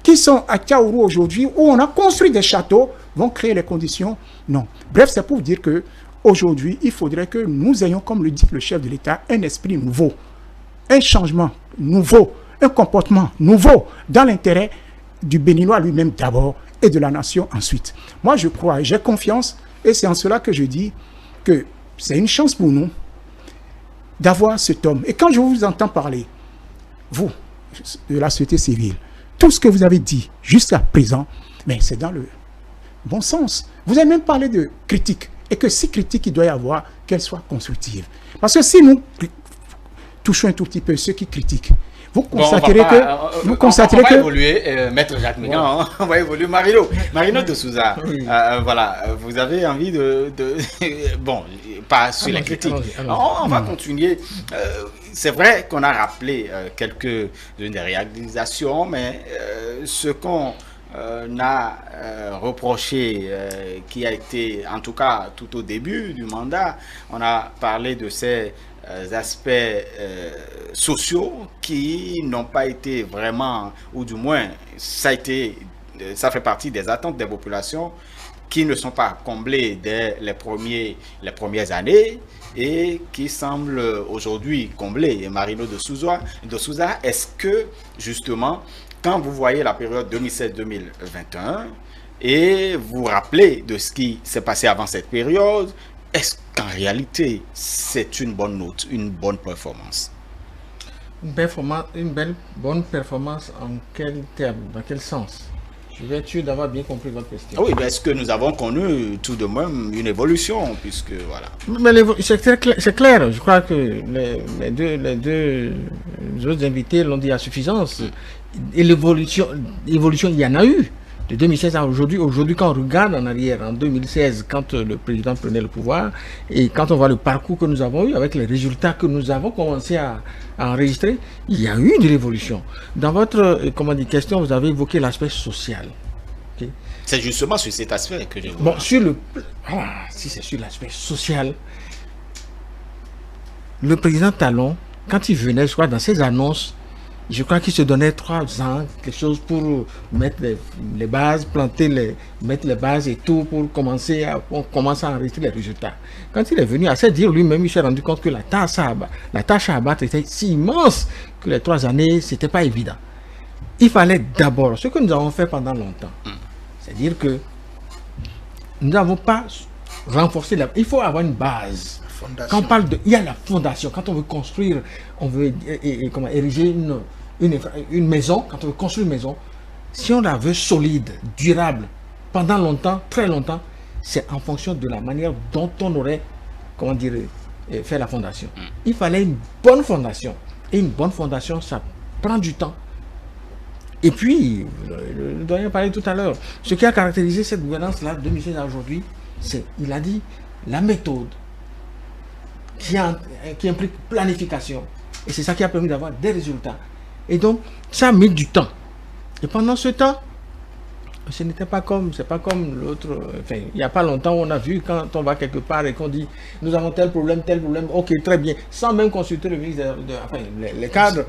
D: qui sont à Tchaourou aujourd'hui, où on a construit des châteaux, vont créer les conditions? Non. Bref, c'est pour dire que aujourd'hui, il faudrait que nous ayons, comme le dit le chef de l'État, un esprit nouveau, un changement nouveau, un comportement nouveau, dans l'intérêt du Béninois lui-même d'abord et de la nation ensuite. Moi, je crois, j'ai confiance, et c'est en cela que je dis que c'est une chance pour nous d'avoir cet homme. Et quand je vous entends parler, vous, de la société civile, tout ce que vous avez dit jusqu'à présent, mais c'est dans le bon sens. Vous avez même parlé de critique, et que si critique il doit y avoir, qu'elle soit constructive. Parce que si nous touchons un tout petit peu ceux qui critiquent, vous constaterez
B: on va évoluer, Maître Jacques Menguin, on va évoluer. Marino de Souza, voilà, vous avez envie de bon, pas sur les critiques. On va continuer. C'est vrai qu'on a rappelé quelques-unes des réalisations, mais ce qu'on n'a reproché, qui a été, en tout cas tout au début du mandat, on a parlé de ces aspects sociaux qui n'ont pas été vraiment, ou du moins ça fait partie des attentes des populations qui ne sont pas comblées dès les premières années et qui semblent aujourd'hui comblées. Et Marino de Souza, est-ce que justement, quand vous voyez la période 2016-2021 et vous rappelez de ce qui s'est passé avant cette période, est-ce qu'en réalité c'est une bonne note, une bonne performance?
E: Une bonne performance en quel terme, dans quel sens? Je vais être sûr d'avoir bien compris votre question.
B: Oui, mais est-ce que nous avons connu tout de même une évolution, puisque voilà.
E: Mais c'est clair, je crois que les deux autres invités l'ont dit à suffisance. Et l'évolution, il y en a eu. De 2016 à aujourd'hui, quand on regarde en arrière, en 2016, quand le président prenait le pouvoir, et quand on voit le parcours que nous avons eu, avec les résultats que nous avons commencé à enregistrer, il y a eu de l'évolution. Dans votre question, vous avez évoqué l'aspect social. Okay?
B: C'est justement sur cet aspect que je veux.
E: Bon, si c'est sur l'aspect social, le président Talon, quand il venait, je crois, dans ses annonces, je crois qu'il se donnait 3 ans, quelque chose pour mettre les bases, mettre les bases et tout, pour commencer à enregistrer les résultats. Quand il est venu à se dire lui-même, il s'est rendu compte que la tâche à abattre était si immense que les 3 années, c'était pas évident. Il fallait d'abord, ce que nous avons fait pendant longtemps, c'est-à-dire que nous n'avons pas renforcé il faut avoir une base. Quand on parle il y a la fondation. Quand on veut construire, on veut ériger une maison, quand on veut construire une maison, si on la veut solide, durable, pendant longtemps, très longtemps, c'est en fonction de la manière dont on aurait, fait la fondation. Il fallait une bonne fondation. Et une bonne fondation, ça prend du temps. Et puis, le doyen parlait tout à l'heure, ce qui a caractérisé cette gouvernance-là, de 2016 à aujourd'hui, c'est, il a dit, la méthode qui implique planification. Et c'est ça qui a permis d'avoir des résultats. Et donc, ça a mis du temps. Et pendant ce temps, c'est pas comme l'autre. Enfin, il n'y a pas longtemps, on a vu quand on va quelque part et qu'on dit nous avons tel problème, ok, très bien, sans même consulter le ministre les cadres.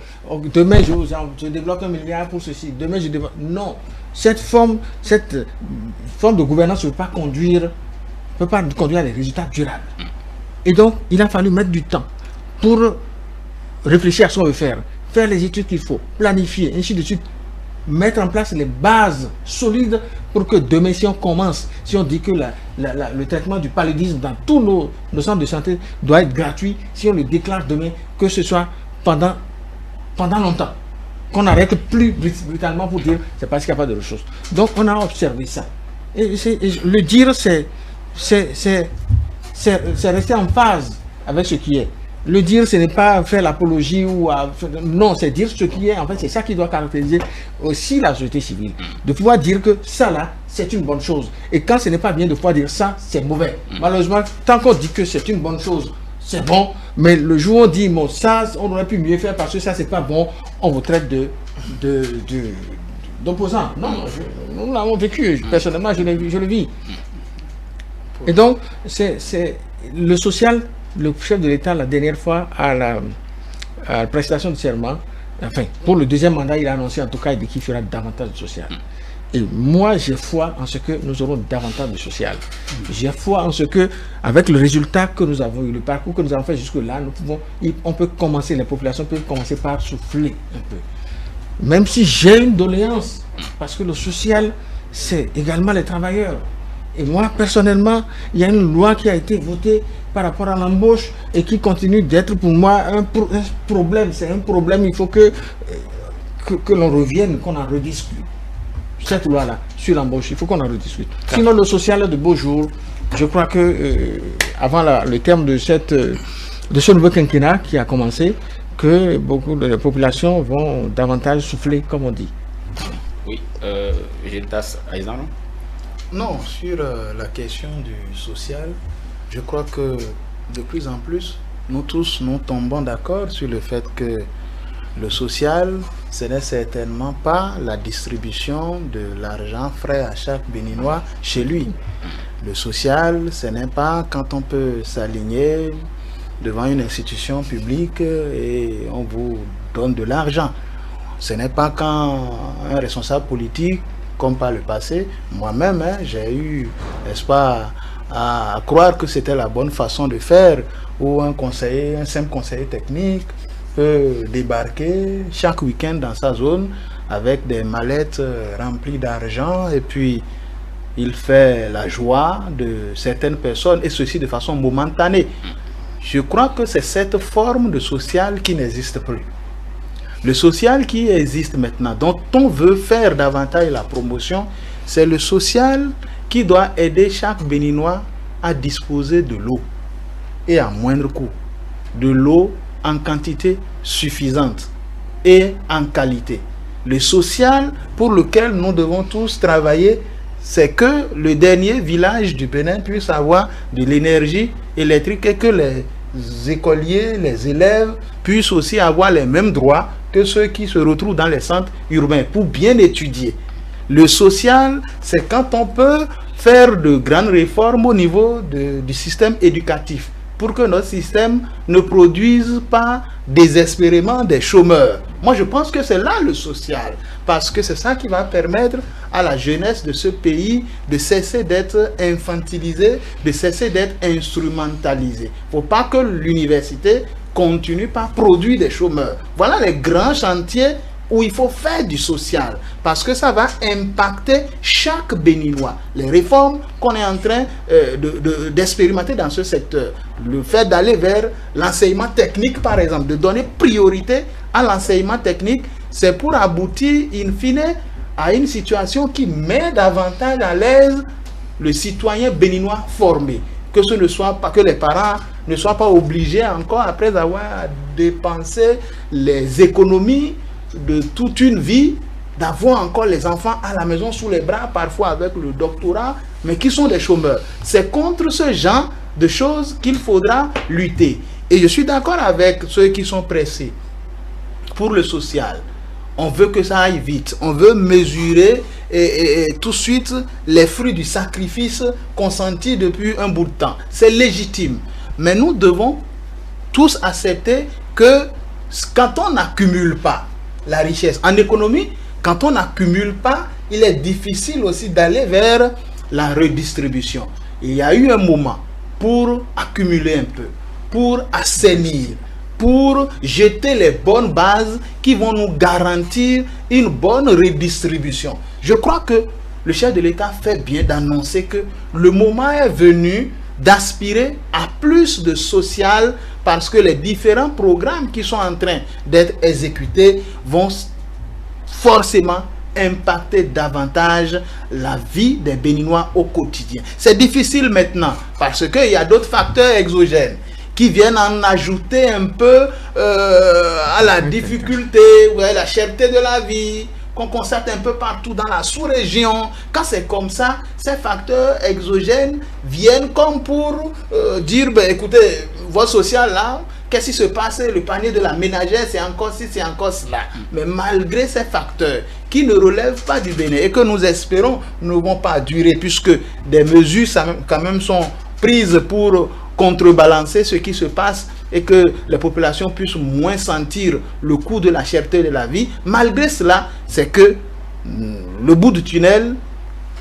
E: Demain, je débloque 1 milliard pour ceci. Demain, je débloque. Non, cette forme de gouvernance ne peut pas conduire à des résultats durables. Et donc, il a fallu mettre du temps pour réfléchir à ce qu'on veut faire les études qu'il faut, planifier, ainsi de suite, mettre en place les bases solides pour que demain, si on commence, si on dit que le traitement du paludisme dans tous nos centres de santé doit être gratuit, si on le déclare demain, que ce soit pendant longtemps, qu'on n'arrête plus brutalement pour dire c'est parce qu'il n'y a pas de ressources. Donc, on a observé ça. Et le dire, c'est rester en phase avec ce qui est. Le dire, ce n'est pas faire l'apologie non, c'est dire ce qui est. En fait, c'est ça qui doit caractériser aussi la société civile. De pouvoir dire que ça là, c'est une bonne chose. Et quand ce n'est pas bien, de pouvoir dire ça, c'est mauvais. Malheureusement, tant qu'on dit que c'est une bonne chose, c'est bon. Mais le jour où on dit, bon, ça, on aurait pu mieux faire parce que ça, c'est pas bon, on vous traite d'opposant. Non, nous l'avons vécu. Personnellement, je le vis. Et donc, c'est le social. Le chef de l'État, la dernière fois, à la prestation de serment, enfin, pour le 2e mandat, il a annoncé en tout cas qu'il fera davantage de social. Et moi, j'ai foi en ce que nous aurons davantage de social. J'ai foi en ce que, avec le résultat que nous avons eu, le parcours que nous avons fait jusque-là, on peut commencer, les populations peuvent commencer par souffler un peu. Même si j'ai une doléance, parce que le social, c'est également les travailleurs. Et moi, personnellement, il y a une loi qui a été votée par rapport à l'embauche et qui continue d'être pour moi un problème. C'est un problème, il faut que l'on revienne, qu'on en rediscute. Cette loi-là, sur l'embauche, il faut qu'on en rediscute. Sinon, le social est de beaux jours. Je crois que avant le terme de ce nouveau quinquennat qui a commencé, que beaucoup de populations vont davantage souffler, comme on dit.
B: Oui, Gildas Aizano.
C: Non, sur la question du social, je crois que de plus en plus, nous tous, nous tombons d'accord sur le fait que le social ce n'est certainement pas la distribution de l'argent frais à chaque Béninois chez lui. Le social, ce n'est pas quand on peut s'aligner devant une institution publique et on vous donne de l'argent. Ce n'est pas quand un responsable politique, comme par le passé, moi-même, j'ai eu, n'est-ce pas, à croire que c'était la bonne façon de faire, où un simple conseiller technique peut débarquer chaque week-end dans sa zone avec des mallettes remplies d'argent et puis il fait la joie de certaines personnes et ceci de façon momentanée. Je crois que c'est cette forme de social qui n'existe plus. Le social qui existe maintenant, dont on veut faire davantage la promotion, c'est le social qui doit aider chaque Béninois à disposer de l'eau et à moindre coût. De l'eau en quantité suffisante et en qualité. Le social pour lequel nous devons tous travailler, c'est que le dernier village du Bénin puisse avoir de l'énergie électrique et que les écoliers, les élèves puissent aussi avoir les mêmes droits que ceux qui se retrouvent dans les centres urbains pour bien étudier. Le social, c'est quand on peut faire de grandes réformes au niveau du système éducatif pour que notre système ne produise pas désespérément des chômeurs. Moi, je pense que c'est là le social, parce que c'est ça qui va permettre à la jeunesse de ce pays de cesser d'être infantilisée, de cesser d'être instrumentalisée. Il ne faut pas que l'université continue par produire des chômeurs. Voilà les grands chantiers où il faut faire du social, parce que ça va impacter chaque Béninois. Les réformes qu'on est en train d'expérimenter dans ce secteur, le fait d'aller vers l'enseignement technique par exemple, de donner priorité à l'enseignement technique, c'est pour aboutir in fine à une situation qui met davantage à l'aise le citoyen béninois formé, que ce ne soit pas que les parents ne soient pas obligés encore après avoir dépensé les économies de toute une vie, d'avoir encore les enfants à la maison sous les bras, parfois avec le doctorat, mais qui sont des chômeurs. C'est contre ce genre de choses qu'il faudra lutter. Et je suis d'accord avec ceux qui sont pressés. Pour le social, on veut que ça aille vite. On veut mesurer et tout de suite les fruits du sacrifice consenti depuis un bout de temps. C'est légitime. Mais nous devons tous accepter que quand on n'accumule pas la richesse en économie, quand on n'accumule pas, il est difficile aussi d'aller vers la redistribution. Il y a eu un moment pour accumuler un peu, pour assainir, pour jeter les bonnes bases qui vont nous garantir une bonne redistribution. Je crois que le chef de l'État fait bien d'annoncer que le moment est venu d'aspirer à plus de social, parce que les différents programmes qui sont en train d'être exécutés vont forcément impacter davantage la vie des Béninois au quotidien. C'est difficile maintenant parce qu'il y a d'autres facteurs exogènes qui viennent en ajouter un peu à la difficulté, la cherté de la vie, qu'on constate un peu partout dans la sous-région. Quand c'est comme ça, ces facteurs exogènes viennent comme pour dire, écoutez, votre social là, qu'est-ce qui se passe? Le panier de la ménagère, c'est encore ci, c'est encore cela. Mais malgré ces facteurs qui ne relèvent pas du Bénin et que nous espérons ne vont pas durer, puisque des mesures quand même sont prises pour contrebalancer ce qui se passe et que les populations puissent moins sentir le coût de la cherté de la vie. Malgré cela, c'est que le bout du tunnel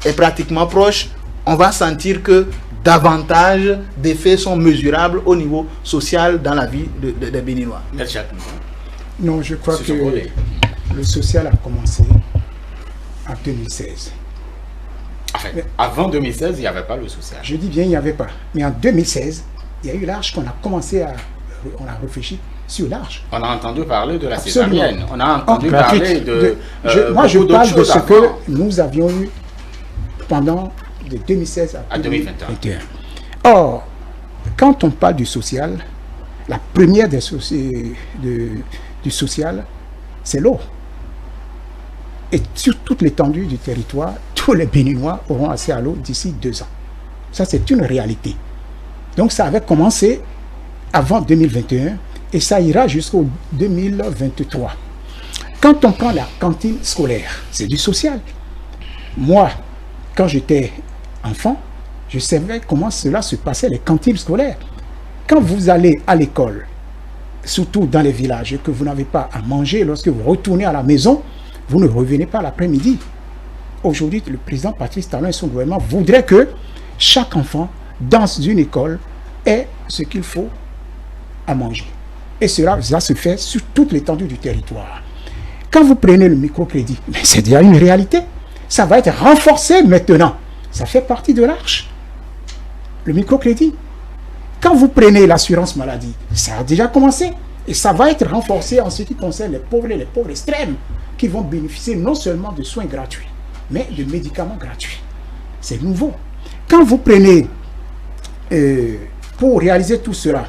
C: est pratiquement proche. On va sentir que davantage d'effets sont mesurables au niveau social dans la vie des Béninois.
D: Non, je crois que le social a commencé en 2016.
B: Enfin, avant 2016, il n'y avait pas le social.
D: Je dis bien, il n'y avait pas. Mais en 2016, il y a eu l'Arche qu'on a commencé à... On a réfléchi sur l'Arche.
B: On a entendu parler de la césarienne. On a entendu parler de...
D: moi, je parle de ce que nous avions eu pendant de 2016 à 2021. Or, quand on parle du social, la première du social, c'est l'eau. Et sur toute l'étendue du territoire, tous les Béninois auront accès à l'eau d'ici 2 ans. Ça, c'est une réalité. Donc, ça avait commencé avant 2021 et ça ira jusqu'au 2023. Quand on prend la cantine scolaire, c'est du social. Moi, quand j'étais enfant, je savais comment cela se passait, les cantines scolaires. Quand vous allez à l'école, surtout dans les villages, et que vous n'avez pas à manger, lorsque vous retournez à la maison, vous ne revenez pas l'après-midi. Aujourd'hui, le président Patrice Talon et son gouvernement voudraient que chaque enfant, dans une école, ait ce qu'il faut à manger. Et cela se fait sur toute l'étendue du territoire. Quand vous prenez le microcrédit, c'est déjà une réalité. Ça va être renforcé maintenant. Ça fait partie de l'arche. Le microcrédit. Quand vous prenez l'assurance maladie, ça a déjà commencé. Et ça va être renforcé en ce qui concerne les pauvres et les pauvres extrêmes, qui vont bénéficier non seulement de soins gratuits, mais de médicaments gratuits. C'est nouveau. Quand vous prenez, pour réaliser tout cela,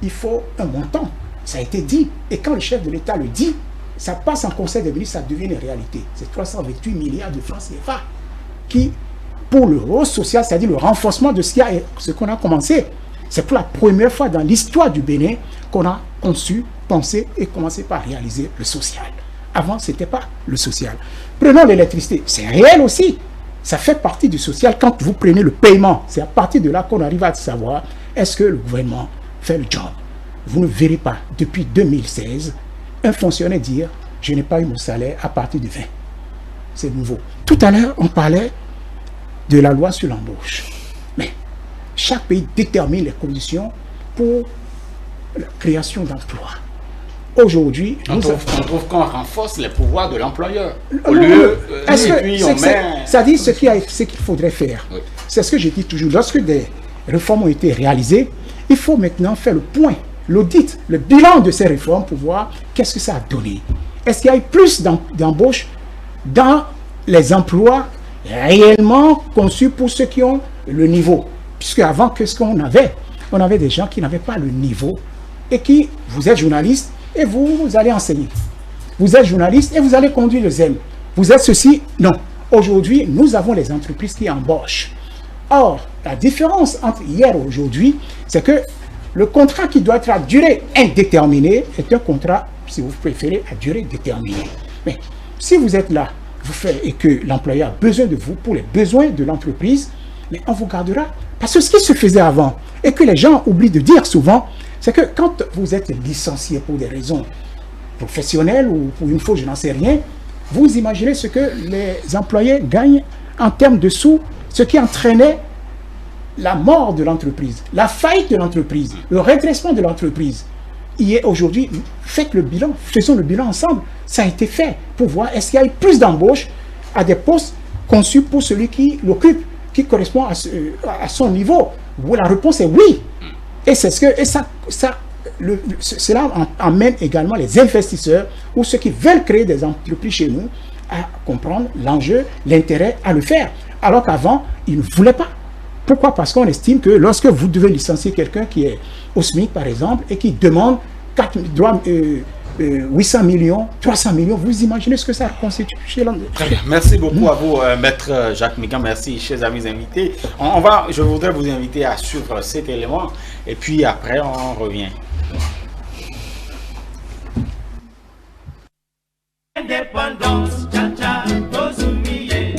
D: il faut un montant. Ça a été dit. Et quand le chef de l'État le dit, ça passe en conseil des ministres, ça devient une réalité. C'est 328 milliards de francs CFA qui, pour le rôle social, c'est-à-dire le renforcement de ce qu'on a commencé. C'est pour la première fois dans l'histoire du Bénin qu'on a conçu, pensé et commencé par réaliser le social. Avant, ce n'était pas le social. Prenons l'électricité, c'est réel aussi. Ça fait partie du social. Quand vous prenez le paiement, c'est à partir de là qu'on arrive à savoir est-ce que le gouvernement fait le job. Vous ne verrez pas, depuis 2016, un fonctionnaire dire « je n'ai pas eu mon salaire à partir du 20 ». C'est nouveau. Tout à l'heure, on parlait de la loi sur l'embauche. Mais chaque pays détermine les conditions pour la création d'emplois. Aujourd'hui,
B: on trouve qu'on renforce les pouvoirs de l'employeur. Au lieu,
D: ça dit ce qu'il faudrait faire. Oui. C'est ce que je dis toujours. Lorsque des réformes ont été réalisées, il faut maintenant faire le point, l'audit, le bilan de ces réformes pour voir qu'est-ce que ça a donné. Est-ce qu'il y a eu plus d'embauches dans les emplois réellement conçus pour ceux qui ont le niveau? Puisque avant, qu'est-ce qu'on avait? On avait des gens qui n'avaient pas le niveau et qui, vous êtes journaliste et vous allez enseigner. Vous êtes journaliste et vous allez conduire le ZEM. Vous êtes ceci? Non. Aujourd'hui, nous avons les entreprises qui embauchent. Or, la différence entre hier et aujourd'hui, c'est que le contrat qui doit être à durée indéterminée est un contrat, si vous préférez, à durée déterminée. Mais si vous êtes là, vous faites et que l'employeur a besoin de vous pour les besoins de l'entreprise, mais on vous gardera. Parce que ce qui se faisait avant, et que les gens oublient de dire souvent, c'est que quand vous êtes licencié pour des raisons professionnelles ou pour une faute, je n'en sais rien, vous imaginez ce que les employés gagnent en termes de sous, ce qui entraînait la mort de l'entreprise, la faillite de l'entreprise, le redressement de l'entreprise. Aujourd'hui, faites le bilan, faisons le bilan ensemble. Ça a été fait pour voir est-ce qu'il y a eu plus d'embauches à des postes conçus pour celui qui l'occupe, qui correspond à son niveau. La réponse est oui. Et c'est ce que cela amène également les investisseurs ou ceux qui veulent créer des entreprises chez nous à comprendre l'enjeu, l'intérêt à le faire. Alors qu'avant, ils ne voulaient pas. Pourquoi? Parce qu'on estime que lorsque vous devez licencier quelqu'un qui est au SMIC, par exemple, et qui demande 800 millions, 300 millions, vous imaginez ce que ça constitue chez l'entreprise.
B: Très bien. Merci beaucoup à vous, Maître Jacques Migan. Merci, chers amis invités. Je voudrais vous inviter à suivre cet élément et puis après, on revient.
A: Indépendance, cha-cha, tozumiye.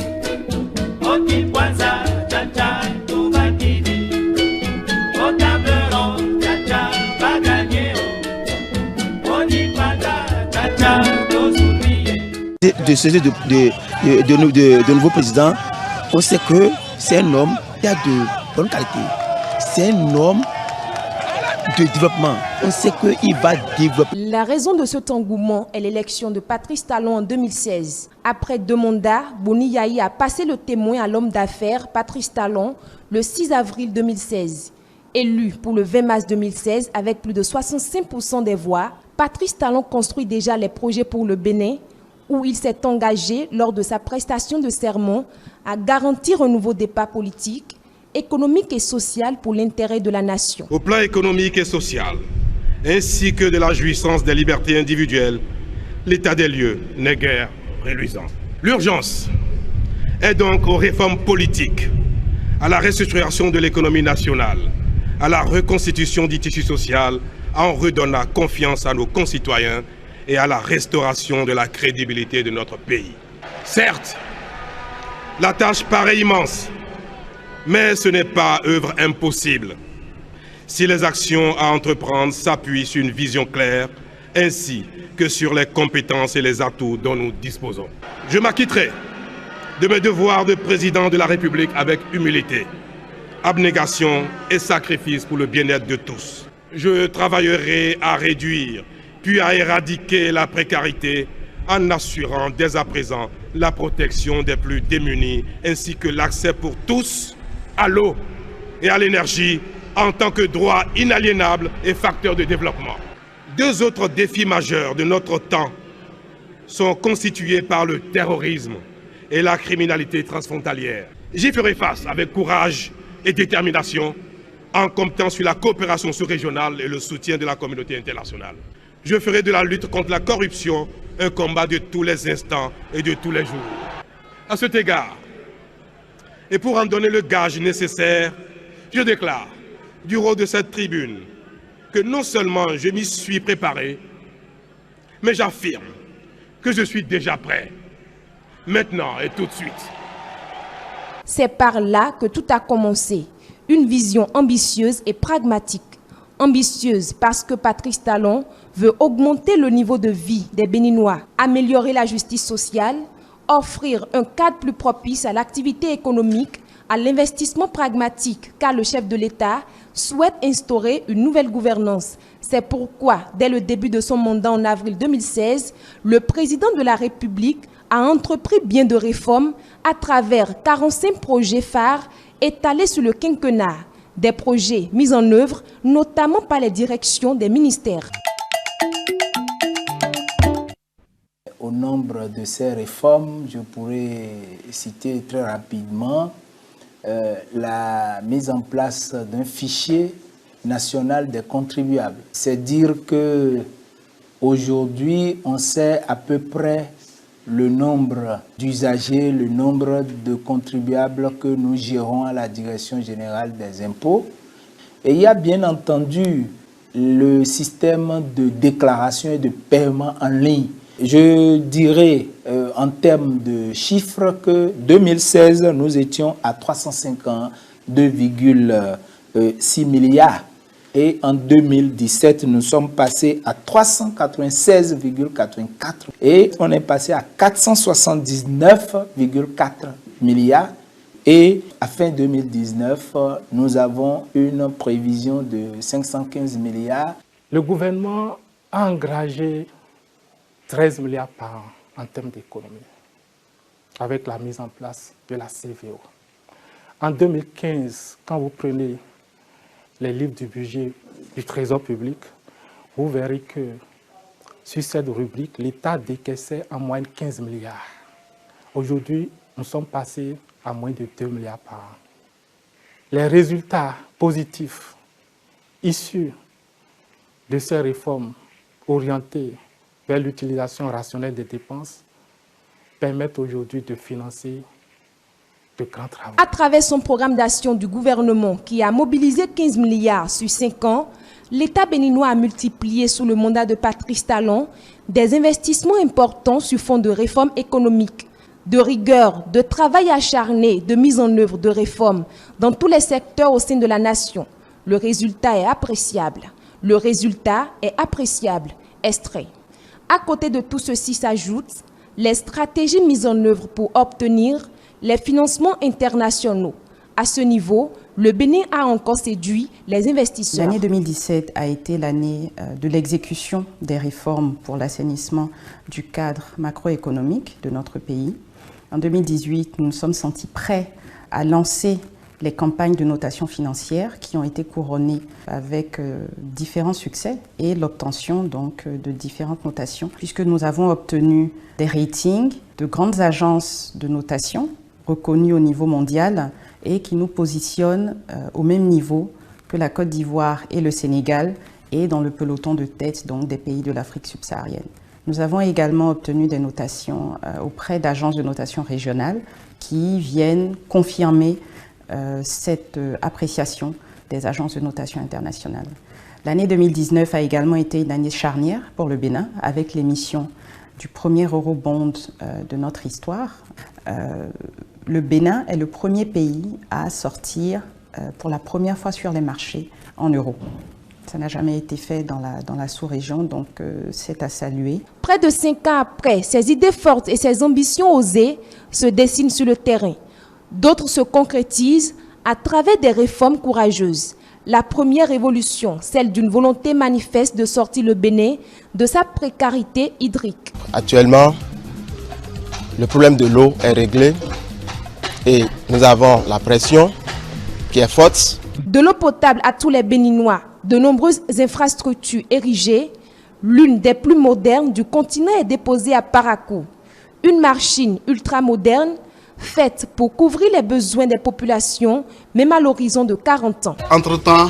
A: Oti kwanza, cha-cha, tubakidi. Otabero, cha-cha, baganyeo. Oti kwanza, cha-cha, tozumiye.
F: De nouveau président, on sait que c'est un homme qui a de bonnes qualités. C'est un homme de développement. On sait qu'il va développer.
G: La raison de cet engouement est l'élection de Patrice Talon en 2016. Après 2 mandats, Boni Yayi a passé le témoin à l'homme d'affaires Patrice Talon le 6 avril 2016. Élu pour le 20 mars 2016 avec plus de 65% des voix, Patrice Talon construit déjà les projets pour le Bénin, où il s'est engagé lors de sa prestation de serment à garantir un nouveau débat politique, économique et social pour l'intérêt de la nation.
H: Au plan économique et social, ainsi que de la jouissance des libertés individuelles, l'état des lieux n'est guère reluisant. L'urgence est donc aux réformes politiques, à la restructuration de l'économie nationale, à la reconstitution du tissu social, en redonnant confiance à nos concitoyens et à la restauration de la crédibilité de notre pays. Certes, la tâche paraît immense, mais ce n'est pas œuvre impossible si les actions à entreprendre s'appuient sur une vision claire ainsi que sur les compétences et les atouts dont nous disposons. Je m'acquitterai de mes devoirs de président de la République avec humilité, abnégation et sacrifice pour le bien-être de tous. Je travaillerai à réduire puis à éradiquer la précarité en assurant dès à présent la protection des plus démunis ainsi que l'accès pour tous à l'eau et à l'énergie en tant que droit inaliénable et facteur de développement. Deux autres défis majeurs de notre temps sont constitués par le terrorisme et la criminalité transfrontalière. J'y ferai face avec courage et détermination en comptant sur la coopération sous-régionale et le soutien de la communauté internationale. Je ferai de la lutte contre la corruption un combat de tous les instants et de tous les jours. À cet égard, et pour en donner le gage nécessaire, je déclare du haut de cette tribune que non seulement je m'y suis préparé, mais j'affirme que je suis déjà prêt, maintenant et tout de suite.
G: C'est par là que tout a commencé. Une vision ambitieuse et pragmatique. Ambitieuse parce que Patrice Talon veut augmenter le niveau de vie des Béninois, améliorer la justice sociale, offrir un cadre plus propice à l'activité économique, à l'investissement pragmatique, car le chef de l'État souhaite instaurer une nouvelle gouvernance. C'est pourquoi, dès le début de son mandat en avril 2016, le président de la République a entrepris bien de réformes à travers 45 projets phares étalés sur le quinquennat. Des projets mis en œuvre notamment par les directions des ministères.
C: Au nombre de ces réformes, je pourrais citer très rapidement la mise en place d'un fichier national des contribuables. C'est dire que aujourd'hui, on sait à peu près le nombre d'usagers, le nombre de contribuables que nous gérons à la Direction générale des impôts. Et il y a bien entendu le système de déclaration et de paiement en ligne. Je dirais en termes de chiffres que 2016, nous étions à 352,6 milliards. Et en 2017, nous sommes passés à 396,84 et on est passé à 479,4 milliards. Et à fin 2019, nous avons une prévision de 515 milliards.
I: Le gouvernement a engagé 13 milliards par an en termes d'économie, avec la mise en place de la CVO. En 2015, quand vous prenez les livres du budget du Trésor public, vous verrez que sur cette rubrique, l'État décaissait en moyenne 15 milliards. Aujourd'hui, nous sommes passés à moins de 2 milliards par an. Les résultats positifs issus de ces réformes orientées vers l'utilisation rationnelle des dépenses permettent aujourd'hui de financer de grands travaux.
G: À travers son programme d'action du gouvernement qui a mobilisé 15 milliards sur 5 ans, l'État béninois a multiplié sous le mandat de Patrice Talon des investissements importants sur fond de réformes économiques, de rigueur, de travail acharné, de mise en œuvre de réformes dans tous les secteurs au sein de la nation. Le résultat est appréciable. Le résultat est appréciable. Extrait. À côté de tout ceci s'ajoutent les stratégies mises en œuvre pour obtenir les financements internationaux. À ce niveau, le Bénin a encore séduit les investisseurs.
J: L'année 2017 a été l'année de l'exécution des réformes pour l'assainissement du cadre macroéconomique de notre pays. En 2018, nous nous sommes sentis prêts à lancer les campagnes de notation financière qui ont été couronnées avec différents succès et l'obtention donc de différentes notations, puisque nous avons obtenu des ratings de grandes agences de notation reconnues au niveau mondial et qui nous positionnent au même niveau que la Côte d'Ivoire et le Sénégal et dans le peloton de tête donc des pays de l'Afrique subsaharienne. Nous avons également obtenu des notations auprès d'agences de notation régionales qui viennent confirmer cette appréciation des agences de notation internationales. L'année 2019 a également été une année charnière pour le Bénin, avec l'émission du premier eurobond de notre histoire. Le Bénin est le premier pays à sortir pour la première fois sur les marchés en euros. Ça n'a jamais été fait dans la sous-région, donc c'est à saluer.
G: Près de 5 ans après, ces idées fortes et ces ambitions osées se dessinent sur le terrain. D'autres se concrétisent à travers des réformes courageuses. La première révolution, celle d'une volonté manifeste de sortir le Bénin de sa précarité hydrique.
F: Actuellement, le problème de l'eau est réglé et nous avons la pression qui est forte.
G: De l'eau potable à tous les Béninois, de nombreuses infrastructures érigées, l'une des plus modernes du continent est déposée à Parakou. Une machine ultra-moderne faite pour couvrir les besoins des populations, même à l'horizon de 40 ans.
K: Entre-temps,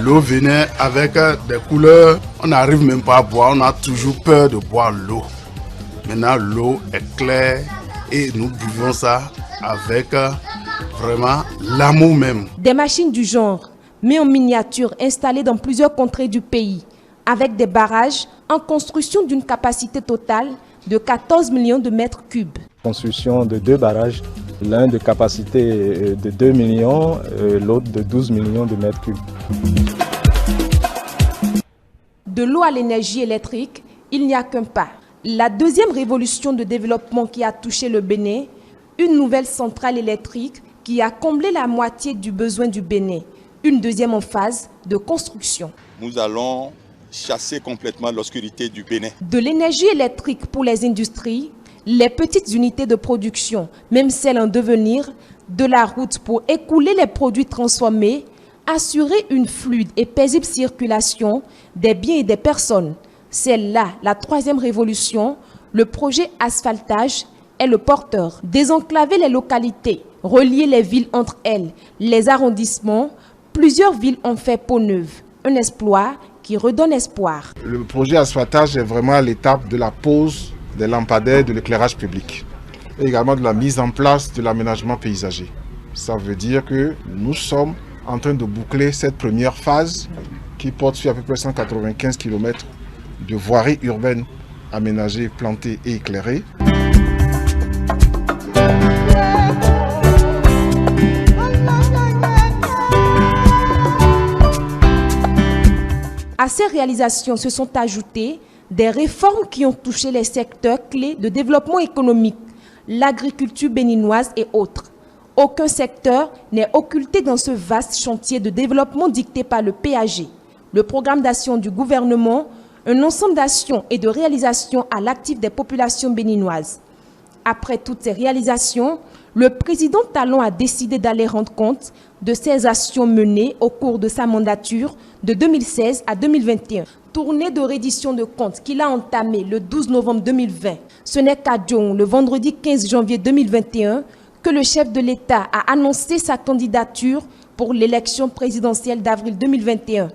K: l'eau venait avec des couleurs, on n'arrive même pas à boire, on a toujours peur de boire l'eau. Maintenant, l'eau est claire et nous buvons ça avec vraiment l'amour même.
G: Des machines du genre, mais en miniature, installées dans plusieurs contrées du pays, avec des barrages en construction d'une capacité totale de 14 millions de mètres cubes.
L: Construction de 2 barrages, l'un de capacité de 2 millions, l'autre de 12 millions de mètres cubes.
G: De l'eau à l'énergie électrique, il n'y a qu'un pas. La deuxième révolution de développement qui a touché le Bénin, une nouvelle centrale électrique qui a comblé la moitié du besoin du Bénin. Une deuxième en phase de construction.
M: Nous allons chasser complètement l'obscurité du Bénin.
G: De l'énergie électrique pour les industries, les petites unités de production, même celles en devenir, de la route pour écouler les produits transformés, assurer une fluide et paisible circulation des biens et des personnes. C'est là la troisième révolution. Le projet asphaltage est le porteur. Désenclaver les localités, relier les villes entre elles, les arrondissements, plusieurs villes ont fait peau neuve. Un exploit qui redonne espoir.
N: Le projet asphaltage est vraiment l'étape de la pose des lampadaires de l'éclairage public et également de la mise en place de l'aménagement paysager. Ça veut dire que nous sommes en train de boucler cette première phase qui porte sur à peu près 195 km de voirie urbaine aménagée, plantée et éclairée.
G: À ces réalisations se sont ajoutées des réformes qui ont touché les secteurs clés de développement économique, l'agriculture béninoise et autres. Aucun secteur n'est occulté dans ce vaste chantier de développement dicté par le PAG, le programme d'action du gouvernement, un ensemble d'actions et de réalisations à l'actif des populations béninoises. Après toutes ces réalisations, le président Talon a décidé d'aller rendre compte de ces actions menées au cours de sa mandature de 2016 à 2021. Tournée de reddition de comptes qu'il a entamée le 12 novembre 2020. Ce n'est qu'à Djong, le vendredi 15 janvier 2021, que le chef de l'État a annoncé sa candidature pour l'élection présidentielle d'avril 2021.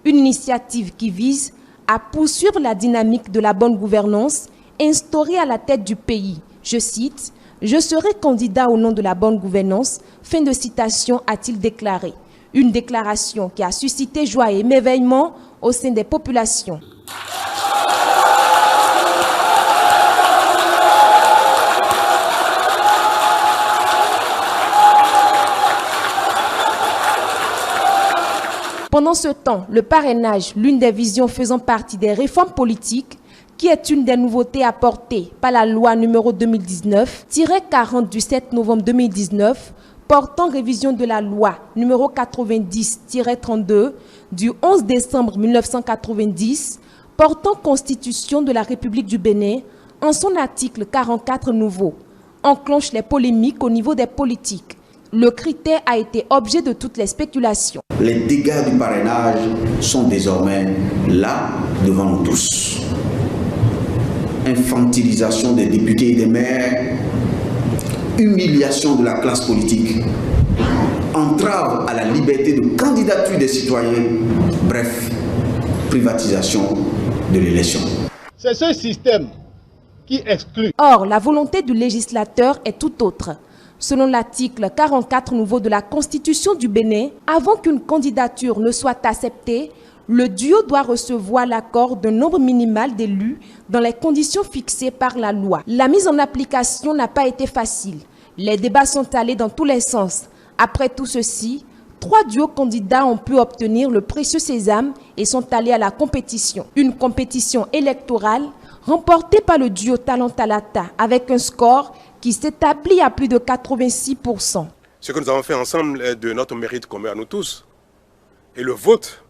G: Une initiative qui vise à poursuivre la dynamique de la bonne gouvernance instaurée à la tête du pays. Je cite, « Je serai candidat au nom de la bonne gouvernance », fin de citation, a-t-il déclaré. Une déclaration qui a suscité joie et émerveillement au sein des populations. Pendant ce temps, le parrainage, l'une des visions faisant partie des réformes politiques, qui est une des nouveautés apportées par la loi numéro 2019-40 du 7 novembre 2019, portant révision de la loi numéro 90-32 du 11 décembre 1990, portant constitution de la République du Bénin, en son article 44 nouveau, enclenche les polémiques au niveau des politiques. Le critère a été objet de toutes les spéculations.
O: Les dégâts du parrainage sont désormais là devant nous tous. Infantilisation des députés et des maires, humiliation de la classe politique, entrave à la liberté de candidature des citoyens, bref, privatisation de l'élection.
N: C'est ce système qui exclut.
G: Or, la volonté du législateur est tout autre. Selon l'article 44 nouveau de la Constitution du Bénin, avant qu'une candidature ne soit acceptée, Le duo doit recevoir l'accord d'un nombre minimal d'élus dans les conditions fixées par la loi. La mise en application n'a pas été facile. Les débats sont allés dans tous les sens. Après tout ceci, 3 duos candidats ont pu obtenir le précieux sésame et sont allés à la compétition. Une compétition électorale remportée par le duo Talon Talata avec un score qui s'établit à plus de 86%.
H: Ce que nous avons fait ensemble est de notre mérite commun à nous tous. Et le vote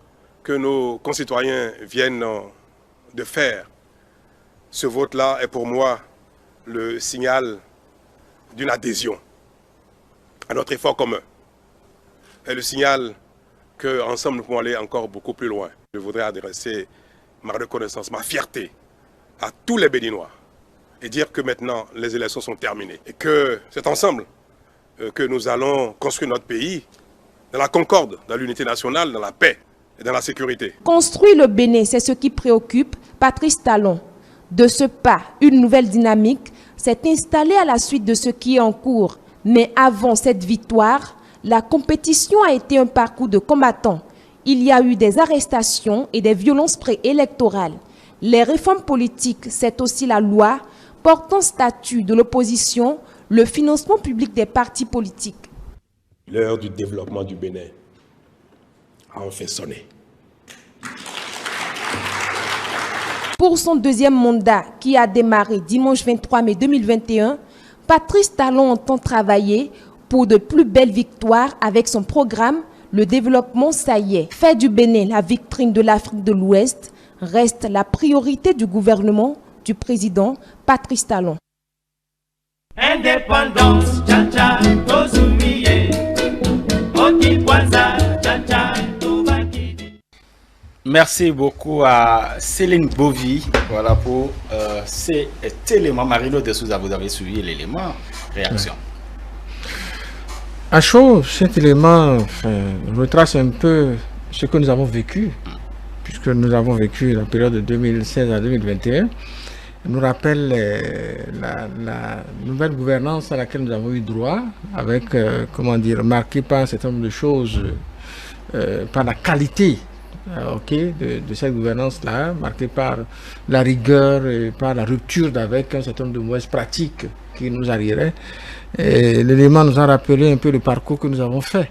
H: que nos concitoyens viennent de faire, ce vote-là est pour moi le signal d'une adhésion à notre effort commun. Et le signal qu'ensemble nous pouvons aller encore beaucoup plus loin. Je voudrais adresser ma reconnaissance, ma fierté à tous les Béninois et dire que maintenant les élections sont terminées et que c'est ensemble que nous allons construire notre pays dans la concorde, dans l'unité nationale, dans la paix et dans la sécurité.
G: Construire le Bénin, c'est ce qui préoccupe Patrice Talon. De ce pas, une nouvelle dynamique s'est installée à la suite de ce qui est en cours. Mais avant cette victoire, la compétition a été un parcours de combattants. Il y a eu des arrestations et des violences préélectorales. Les réformes politiques, c'est aussi la loi portant statut de l'opposition, le financement public des partis politiques.
H: L'heure du développement du Bénin a enfin sonné.
G: Pour son deuxième mandat qui a démarré dimanche 23 mai 2021, Patrice Talon entend travailler pour de plus belles victoires avec son programme « Le développement, ça y est ». Faire du Bénin la vitrine de l'Afrique de l'Ouest reste la priorité du gouvernement du président Patrice Talon.
A: Indépendance, tcha-tcha, tozumiye. Okikwanza, tcha-tcha, tobakidi.
B: Merci beaucoup à Céline Bovy, voilà pour cet élément. Marino de Souza, vous avez suivi l'élément. Réaction.
E: À chaud, cet élément retrace un peu ce que nous avons vécu, puisque nous avons vécu la période de 2016 à 2021. Il nous rappelle la nouvelle gouvernance à laquelle nous avons eu droit, avec, marquée par un certain nombre de choses, par la qualité de cette gouvernance-là, marquée par la rigueur et par la rupture avec un certain nombre de mauvaises pratiques qui nous arriveraient. L'élément nous a rappelé un peu le parcours que nous avons fait.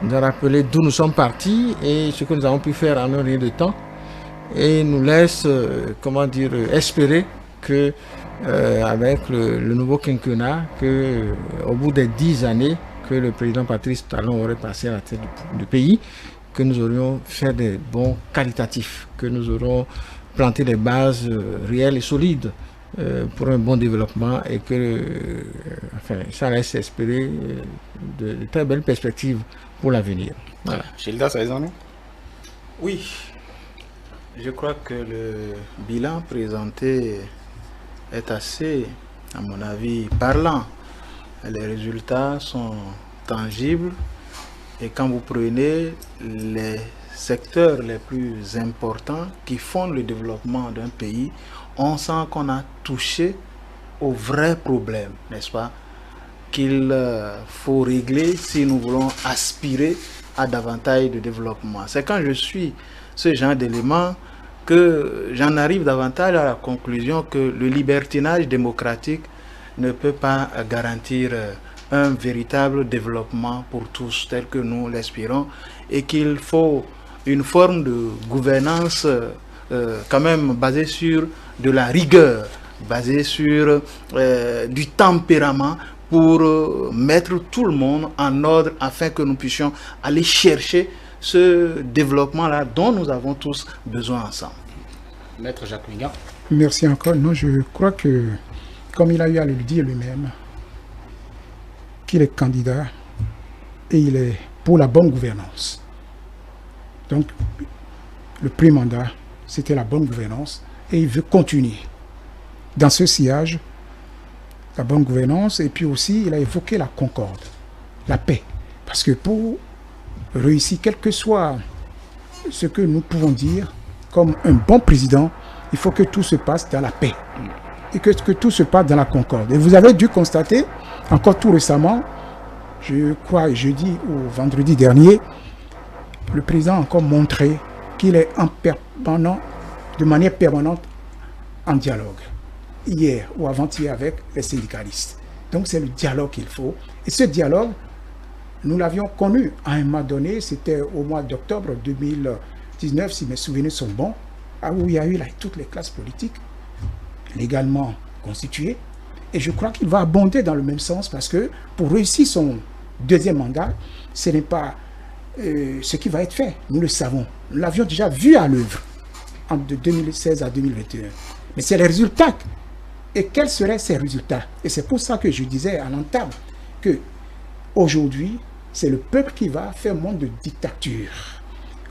E: Nous a rappelé d'où nous sommes partis et ce que nous avons pu faire en un rien de temps. Et nous laisse, espérer que avec le nouveau quinquennat, que au bout des 10 années que le président Patrice Talon aurait passé à la tête du pays, que nous aurions fait des bons qualitatifs, que nous aurons planté des bases réelles et solides pour un bon développement et que ça laisse espérer de très belles perspectives pour l'avenir. Voilà.
B: Gilda, ça raison?
C: Oui. Je crois que le bilan présenté est assez, à mon avis, parlant. Les résultats sont tangibles et quand vous prenez les secteurs les plus importants qui font le développement d'un pays, on sent qu'on a touché au vrai problème, n'est-ce pas, qu'il faut régler si nous voulons aspirer à davantage de développement. C'est quand je suis ce genre d'éléments que j'en arrive davantage à la conclusion que le libertinage démocratique ne peut pas garantir un véritable développement pour tous tel que nous l'aspirons et qu'il faut une forme de gouvernance quand même basée sur de la rigueur, basée sur du tempérament pour mettre tout le monde en ordre afin que nous puissions aller chercher ce développement-là dont nous avons tous besoin ensemble.
B: Maître Jacques Mingan.
D: Merci encore. Non, je crois que, comme il a eu à le dire lui-même, qu'il est candidat et il est pour la bonne gouvernance. Donc, le pré-mandat, c'était la bonne gouvernance et il veut continuer dans ce sillage, la bonne gouvernance, et puis aussi, il a évoqué la concorde, la paix. Parce que pour réussir, quel que soit ce que nous pouvons dire, comme un bon président, il faut que tout se passe dans la paix et que tout se passe dans la concorde. Et vous avez dû constater, encore tout récemment, je crois jeudi ou vendredi dernier, le président a encore montré qu'il est de manière permanente en dialogue. Hier ou avant-hier avec les syndicalistes. Donc c'est le dialogue qu'il faut. Et ce dialogue, nous l'avions connu à un moment donné, c'était au mois d'octobre 2019, si mes souvenirs sont bons, où il y a eu là, toutes les classes politiques légalement constituées. Et je crois qu'il va abonder dans le même sens parce que pour réussir son deuxième mandat, ce n'est pas ce qui va être fait. Nous le savons. Nous l'avions déjà vu à l'œuvre de 2016 à 2021. Mais c'est les résultats. Et quels seraient ces résultats? Et c'est pour ça que je disais à l'entame que aujourd'hui, c'est le peuple qui va faire monde de dictature.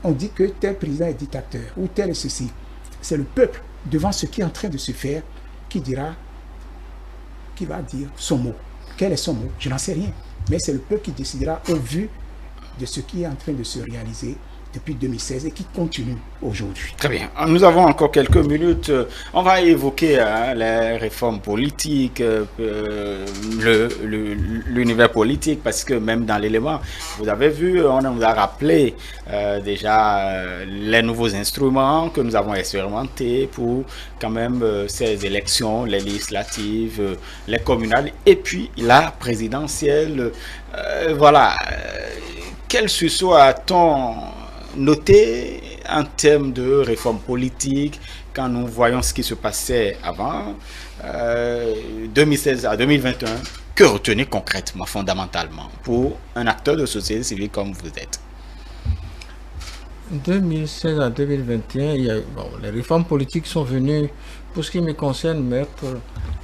D: On dit que tel président est dictateur ou tel est ceci. C'est le peuple, devant ce qui est en train de se faire, qui va dire son mot. Quel est son mot? Je n'en sais rien. Mais c'est le peuple qui décidera au vu de ce qui est en train de se réaliser depuis 2016 et qui continue aujourd'hui.
B: Très bien. Nous avons encore quelques minutes. On va évoquer les réformes politiques, l'univers politique, parce que même dans l'élément, vous avez vu, on nous a rappelé déjà les nouveaux instruments que nous avons expérimentés pour quand même ces élections, les législatives, les communales et puis la présidentielle. Voilà. Quel sursaut a-t-on noté en termes de réforme politique quand nous voyons ce qui se passait avant 2016 à 2021? Que retenir concrètement, fondamentalement, pour un acteur de société civile comme vous êtes?
E: 2016 à 2021, les réformes politiques sont venues, pour ce qui me concerne, mettre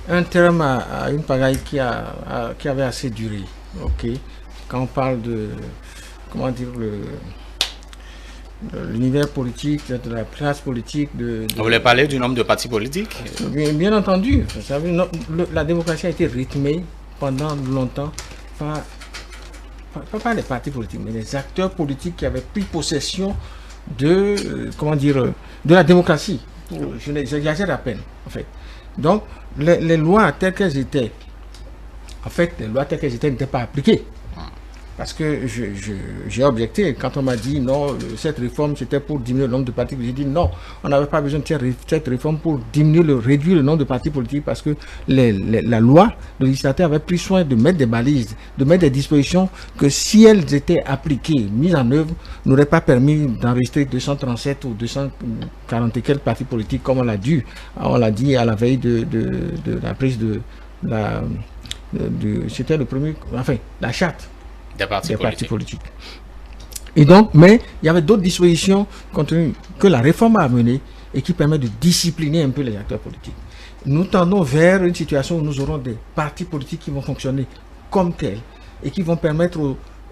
E: un terme à une pagaille qui avait assez duré. Okay. Quand on parle de, comment dire, l'univers politique, de la classe politique. Vous
B: voulez parler du nombre de partis politiques?
E: Bien entendu. Vous savez, la démocratie a été rythmée pendant longtemps pas les partis politiques, mais les acteurs politiques qui avaient pris possession de, de la démocratie. J'exagère à peine, en fait. Donc, les lois telles qu'elles étaient, n'étaient pas appliquées. Parce que j'ai objecté quand on m'a dit non, cette réforme c'était pour diminuer le nombre de partis politiques. J'ai dit non, on n'avait pas besoin de cette réforme pour réduire le nombre de partis politiques parce que la loi, le législateur avait pris soin de mettre des balises, de mettre des dispositions que si elles étaient appliquées, mises en œuvre, n'auraient pas permis d'enregistrer 237 ou 240 et quelques partis politiques comme on l'a dit à la veille de la prise c'était le premier, la charte des partis politiques. Et donc, mais il y avait d'autres dispositions que la réforme a amenées et qui permettent de discipliner un peu les acteurs politiques. Nous tendons vers une situation où nous aurons des partis politiques qui vont fonctionner comme tels et qui vont permettre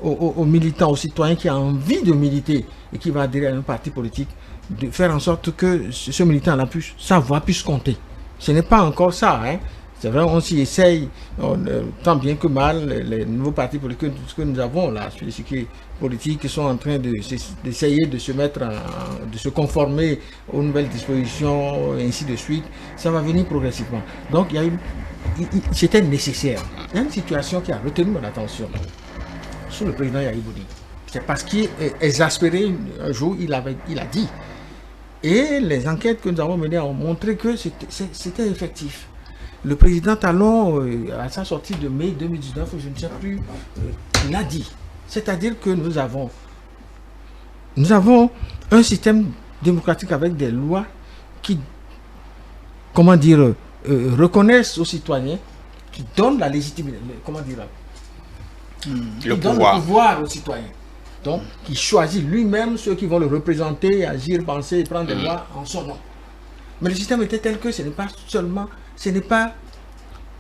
E: aux militants, aux citoyens qui ont envie de militer et qui vont adhérer à un parti politique, de faire en sorte que ce militant-là sa voix puisse compter. Ce n'est pas encore ça, hein. C'est vrai, on s'y essaye, tant bien que mal, les nouveaux partis politiques que nous avons là, les politiques qui sont en train d'essayer de se mettre, de se conformer aux nouvelles dispositions, et ainsi de suite, ça va venir progressivement. Donc, c'était nécessaire. Il y a une situation qui a retenu mon attention sous le président Yahya Bouni. C'est parce qu'il est exaspéré un jour, il a dit. Et les enquêtes que nous avons menées ont montré que c'était effectif. Le président Talon, à sa sortie de mai 2019, je ne sais plus, il a dit. C'est-à-dire que nous avons un système démocratique avec des lois qui, reconnaissent aux citoyens, qui donnent la légitimité,
B: le pouvoir
E: aux citoyens. Donc, qui choisit lui-même ceux qui vont le représenter, agir, penser et prendre des lois en son nom. Mais le système était tel que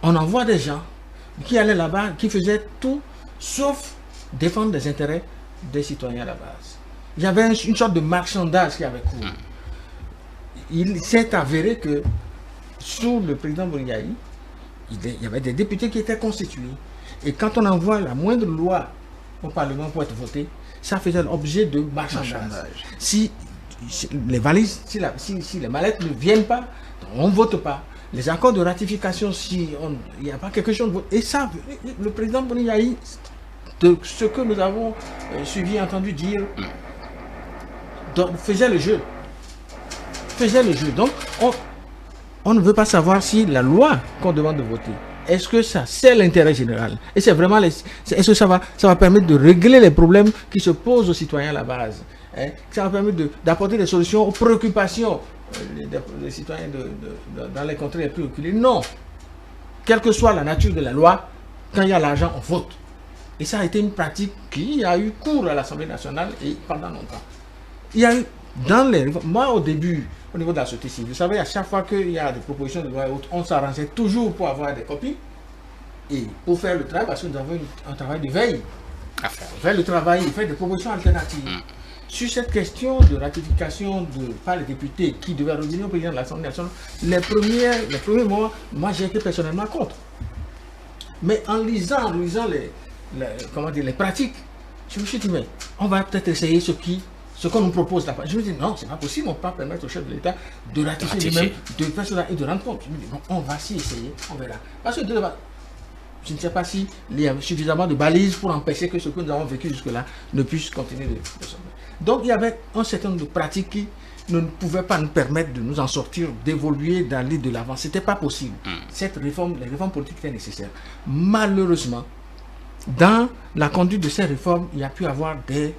E: on envoie des gens qui allaient là-bas, qui faisaient tout sauf défendre les intérêts des citoyens à la base. Il y avait une sorte de marchandage qui avait cours. Il s'est avéré que sous le président Bouniaï, il y avait des députés qui étaient constitués. Et quand on envoie la moindre loi au Parlement pour être votée, ça faisait l'objet de marchandage. Si les valises, si les mallettes ne viennent pas, on ne vote pas. Les accords de ratification, si il n'y a pas quelque chose... Et ça, le président Bouniaï, de ce que nous avons suivi, entendu dire, faisait le jeu. Donc, on ne veut pas savoir si la loi qu'on demande de voter, est-ce que ça c'est l'intérêt général? Et c'est vraiment, est-ce que ça va permettre de régler les problèmes qui se posent aux citoyens à la base, hein? Ça va permettre d'apporter des solutions aux préoccupations des citoyens dans les contrées les plus reculées? Non. Quelle que soit la nature de la loi, quand il y a l'argent, on vote. Et ça a été une pratique qui a eu cours à l'Assemblée nationale et pendant longtemps. Il y a eu, moi au début, au niveau de la société civile, vous savez, à chaque fois qu'il y a des propositions de loi et autres, on s'arrangeait toujours pour avoir des copies et pour faire le travail, parce que nous avons un travail de veille. Faire le travail et faire des propositions alternatives. Sur cette question de ratification par les députés qui devaient revenir au président de l'Assemblée nationale, les premiers mois, moi j'ai été personnellement contre. Mais en lisant les pratiques, je me suis dit, mais on va peut-être essayer ce qu'on nous propose là. Je me dis, non, c'est pas possible, on ne peut pas permettre au chef de l'État de ratifier lui-même, de faire cela et de rendre compte. Je me dis, bon, on va s'y essayer, on verra. Parce que je ne sais pas s'il y a suffisamment de balises pour empêcher que ce que nous avons vécu jusque-là ne puisse continuer de se faire. Donc il y avait un certain nombre de pratiques qui ne pouvaient pas nous permettre de nous en sortir, d'évoluer, d'aller de l'avant. Ce n'était pas possible. Les réformes politiques étaient nécessaires. Malheureusement, dans la conduite de ces réformes, il y a pu avoir des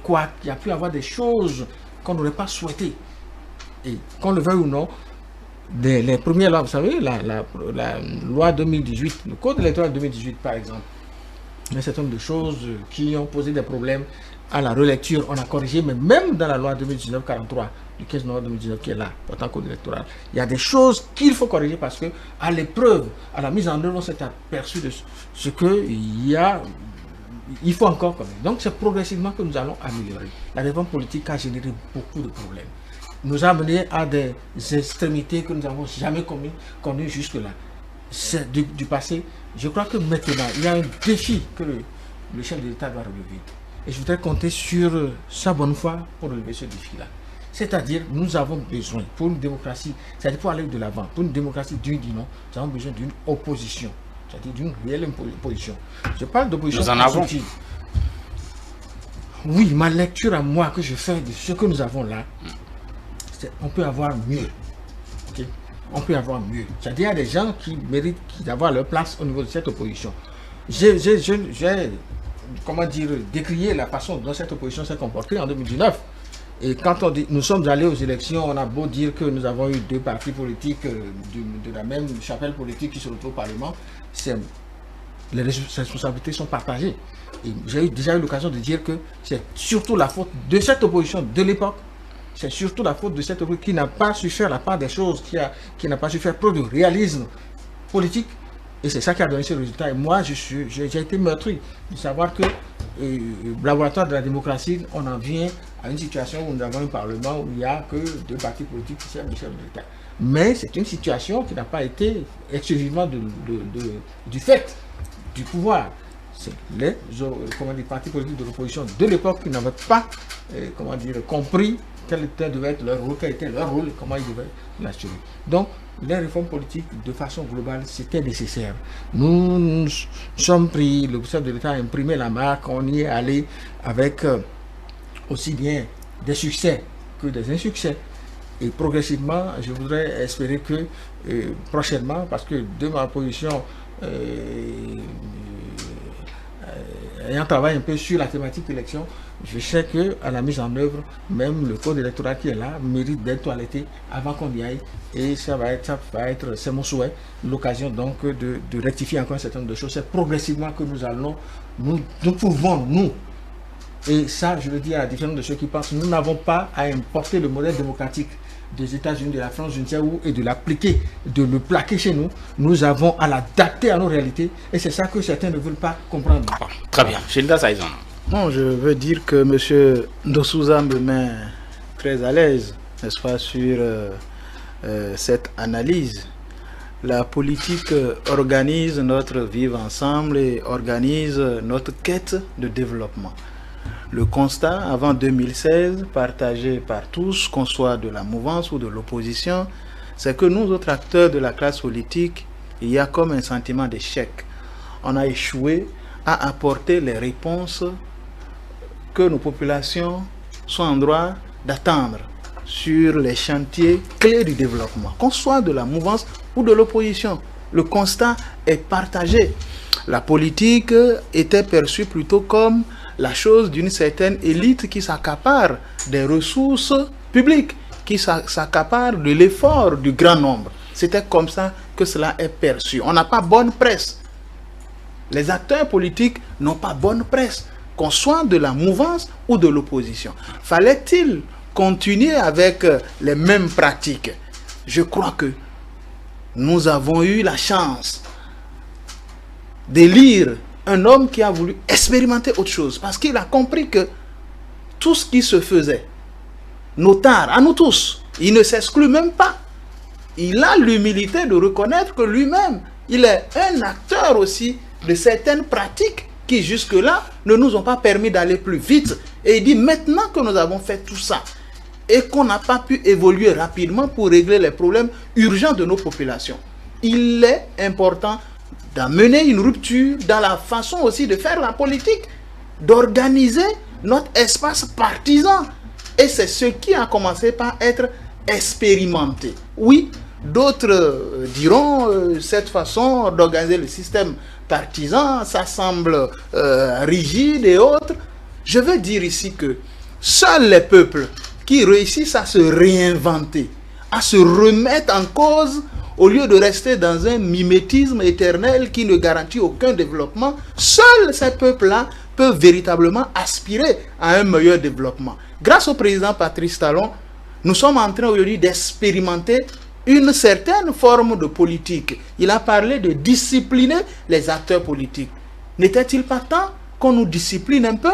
E: couacs, il y a pu avoir des choses qu'on n'aurait pas souhaitées. Et qu'on le veuille ou non, les premières lois, vous savez, la loi 2018, le code électoral 2018 par exemple, il y a un certain nombre de choses qui ont posé des problèmes à la relecture. On a corrigé, mais même dans la loi 2019-43 du 15 novembre 2019 qui est là, pourtant code électoral, il y a des choses qu'il faut corriger parce que à l'épreuve, à la mise en œuvre, on s'est aperçu de ce qu'il faut encore corriger. Donc c'est progressivement que nous allons améliorer. La réforme politique a généré beaucoup de problèmes. Nous a amené à des extrémités que nous n'avons jamais connues jusque-là. C'est du passé. Je crois que maintenant, il y a un défi que le chef de l'État doit relever. Et je voudrais compter sur sa bonne foi pour relever ce défi-là. C'est-à-dire, nous avons besoin, pour une démocratie, c'est-à-dire pour aller de l'avant, pour une démocratie digne du nom, nous avons besoin d'une opposition, c'est-à-dire d'une réelle opposition. Je parle d'opposition constructive. Oui, ma lecture à moi que je fais de ce que nous avons là, on peut avoir mieux. Okay? On peut avoir mieux. C'est-à-dire, il y a des gens qui méritent d'avoir leur place au niveau de cette opposition. J'ai décrié la façon dont cette opposition s'est comportée en 2019. Et quand on dit, nous sommes allés aux élections, on a beau dire que nous avons eu deux partis politiques de la même chapelle politique qui se retrouvent au Parlement, les responsabilités sont partagées. Et j'ai déjà eu l'occasion de dire que c'est surtout la faute de cette opposition de l'époque. C'est surtout la faute de cette opposition qui n'a pas su faire la part des choses, qui n'a pas su faire preuve de réalisme politique. Et c'est ça qui a donné ce résultat. Et moi, j'ai été meurtri de savoir que le laboratoire de la démocratie, on en vient à une situation où nous avons un Parlement où il n'y a que deux partis politiques qui servent le chef de l'État. Mais c'est une situation qui n'a pas été exclusivement du fait du pouvoir. C'est les partis politiques de l'opposition de l'époque qui n'avaient pas compris quel devait être leur rôle, quel était leur rôle et comment ils devaient l'assurer. Donc, les réformes politiques, de façon globale, c'était nécessaire. Nous sommes pris, le chef de l'État a imprimé la marque, on y est allé avec aussi bien des succès que des insuccès. Et progressivement, je voudrais espérer que prochainement, parce que de ma position, ayant travaillé un peu sur la thématique d'élection, je sais qu'à la mise en œuvre, même le code électoral qui est là mérite d'être toiletté avant qu'on y aille. Et ça va être, c'est mon souhait, l'occasion donc de rectifier encore un certain nombre de choses. C'est progressivement que nous pouvons, et ça je le dis à la différence de ceux qui pensent, nous n'avons pas à importer le modèle démocratique des États-Unis, de la France, je ne sais où, et de l'appliquer, de le plaquer chez nous. Nous avons à l'adapter à nos réalités, et c'est ça que certains ne veulent pas comprendre.
B: Très bien. Gilda Saïzon.
C: Non, je veux dire que M. Ndosouza me met très à l'aise, n'est-ce pas, sur cette analyse. La politique organise notre vivre ensemble et organise notre quête de développement. Le constat avant 2016, partagé par tous, qu'on soit de la mouvance ou de l'opposition, c'est que nous autres acteurs de la classe politique, il y a comme un sentiment d'échec. On a échoué à apporter les réponses que nos populations soient en droit d'attendre sur les chantiers clés du développement, qu'on soit de la mouvance ou de l'opposition. Le constat est partagé. La politique était perçue plutôt comme la chose d'une certaine élite qui s'accapare des ressources publiques, qui s'accapare de l'effort du grand nombre. C'était comme ça que cela est perçu. On n'a pas bonne presse. Les acteurs politiques n'ont pas bonne presse, qu'on soit de la mouvance ou de l'opposition. Fallait-il continuer avec les mêmes pratiques? Je crois que nous avons eu la chance d'élire un homme qui a voulu expérimenter autre chose, parce qu'il a compris que tout ce qui se faisait, notard à nous tous, il ne s'exclut même pas. Il a l'humilité de reconnaître que lui-même, il est un acteur aussi de certaines pratiques qui jusque-là ne nous ont pas permis d'aller plus vite. Et il dit, maintenant que nous avons fait tout ça, et qu'on n'a pas pu évoluer rapidement pour régler les problèmes urgents de nos populations, il est important d'amener une rupture dans la façon aussi de faire la politique, d'organiser notre espace partisan. Et c'est ce qui a commencé par être expérimenté. Oui, d'autres diront cette façon d'organiser le système partisan, ça semble rigide et autres. Je veux dire ici que seuls les peuples qui réussissent à se réinventer, à se remettre en cause, au lieu de rester dans un mimétisme éternel qui ne garantit aucun développement, seuls ces peuples-là peuvent véritablement aspirer à un meilleur développement. Grâce au président Patrice Talon, nous sommes en train aujourd'hui d'expérimenter une certaine forme de politique. Il a parlé de discipliner les acteurs politiques. N'était-il pas temps qu'on nous discipline un peu?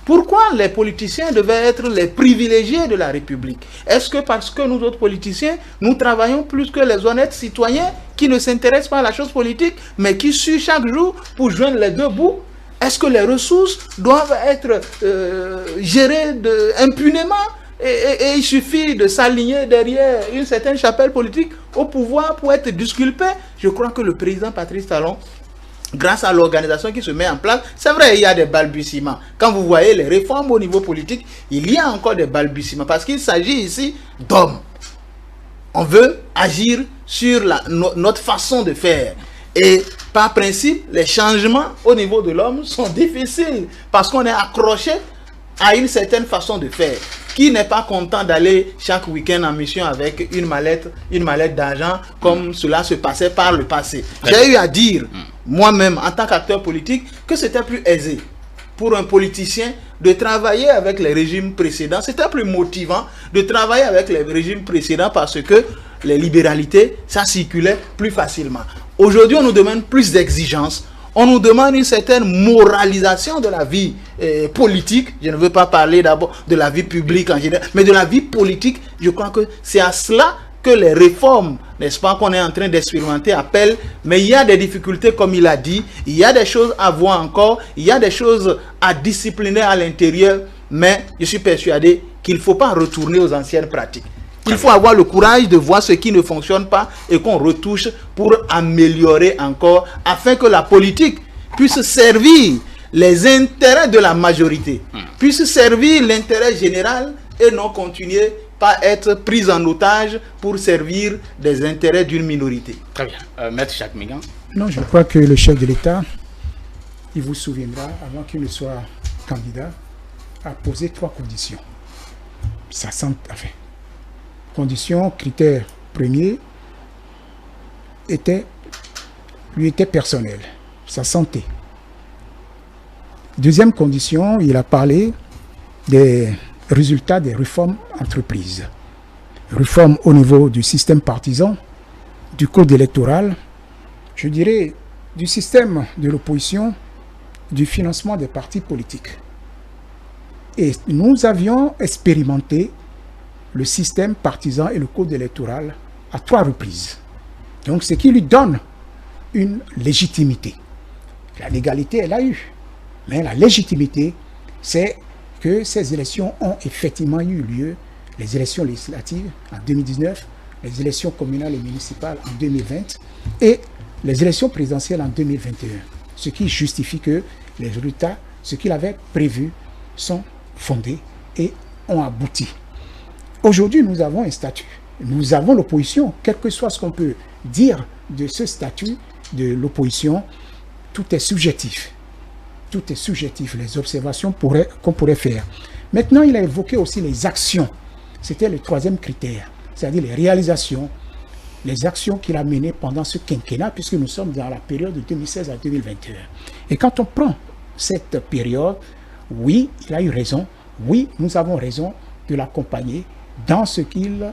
C: Pourquoi les politiciens devaient être les privilégiés de la République? Est-ce que parce que nous autres politiciens, nous travaillons plus que les honnêtes citoyens qui ne s'intéressent pas à la chose politique, mais qui suent chaque jour pour joindre les deux bouts? Est-ce que les ressources doivent être gérées impunément et il suffit de s'aligner derrière une certaine chapelle politique au pouvoir pour être disculpé? Je crois que le président Patrice Talon, grâce à l'organisation qui se met en place, c'est vrai, il y a des balbutiements. Quand vous voyez les réformes au niveau politique, il y a encore des balbutiements parce qu'il s'agit ici d'hommes. On veut agir sur notre façon de faire. Et par principe, les changements au niveau de l'homme sont difficiles parce qu'on est accroché à une certaine façon de faire. Qui n'est pas content d'aller chaque week-end en mission avec une mallette d'argent comme cela se passait par le passé? J'ai eu à dire, moi-même, en tant qu'acteur politique, que c'était plus aisé pour un politicien de travailler avec les régimes précédents. C'était plus motivant de travailler avec les régimes précédents parce que les libéralités, ça circulait plus facilement. Aujourd'hui, on nous demande plus d'exigences. On nous demande une certaine moralisation de la vie politique. Je ne veux pas parler d'abord de la vie publique en général, mais de la vie politique. Je crois que c'est à cela que les réformes, n'est-ce pas, qu'on est en train d'expérimenter appellent. Mais il y a des difficultés, comme il a dit. Il y a des choses à voir encore. Il y a des choses à discipliner à l'intérieur. Mais je suis persuadé qu'il ne faut pas retourner aux anciennes pratiques. Il faut avoir le courage de voir ce qui ne fonctionne pas et qu'on retouche pour améliorer encore, afin que la politique puisse servir les intérêts de la majorité, puisse servir l'intérêt général et non continuer par être prise en otage pour servir des intérêts d'une minorité.
B: Très bien. Maître Jacques Migan.
D: Non, je crois que le chef de l'État, il vous souviendra, avant qu'il ne soit candidat, a posé 3 conditions. Ça sent, enfin, condition, critère premier, lui était personnel, sa santé. Deuxième condition, il a parlé des résultats des réformes entreprises. Réformes au niveau du système partisan, du code électoral, je dirais du système de l'opposition, du financement des partis politiques. Et nous avions expérimenté le système partisan et le code électoral à 3 reprises. Donc, ce qui lui donne une légitimité. La légalité, elle a eu. Mais la légitimité, c'est que ces élections ont effectivement eu lieu, les élections législatives en 2019, les élections communales et municipales en 2020 et les élections présidentielles en 2021. Ce qui justifie que les résultats, ce qu'il avait prévu, sont fondés et ont abouti. Aujourd'hui, nous avons un statut. Nous avons l'opposition, quel que soit ce qu'on peut dire de ce statut de l'opposition, tout est subjectif. Tout est subjectif, les observations qu'on pourrait faire. Maintenant, il a évoqué aussi les actions. C'était le troisième critère, c'est-à-dire les réalisations, les actions qu'il a menées pendant ce quinquennat, puisque nous sommes dans la période de 2016 à 2021. Et quand on prend cette période, oui, il a eu raison, oui, nous avons raison de l'accompagner dans ce qu'il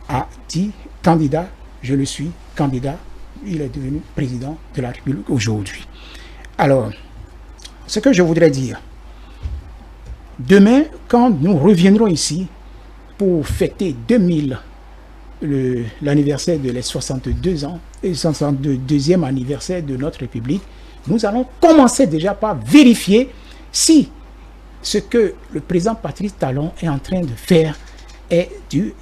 D: a dit, candidat, je le suis, candidat, il est devenu président de la République aujourd'hui. Alors, ce que je voudrais dire, demain, quand nous reviendrons ici pour fêter 2000, l'anniversaire de les 62 ans et 62e anniversaire de notre République, nous allons commencer déjà par vérifier si ce que le président Patrice Talon est en train de faire est du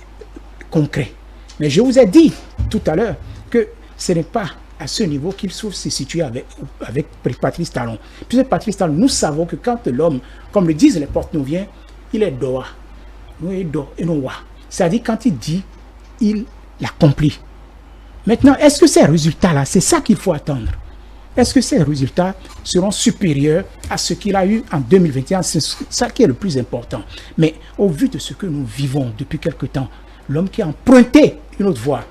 D: concret. Mais je vous ai dit tout à l'heure que ce n'est pas à ce niveau qu'il se situe avec Patrice Talon. Puisque Patrice Talon, nous savons que quand l'homme, comme le disent les porte-nouviens, il est Doha. Nous est Do et non Wa. C'est-à-dire quand il dit, il l'accomplit. Maintenant, est-ce que ces résultats-là, c'est ça qu'il faut attendre? Est-ce que ces résultats seront supérieurs à ce qu'il a eu en 2021? C'est ça qui est le plus important. Mais au vu de ce que nous vivons depuis quelque temps, l'homme qui a emprunté une autre voie,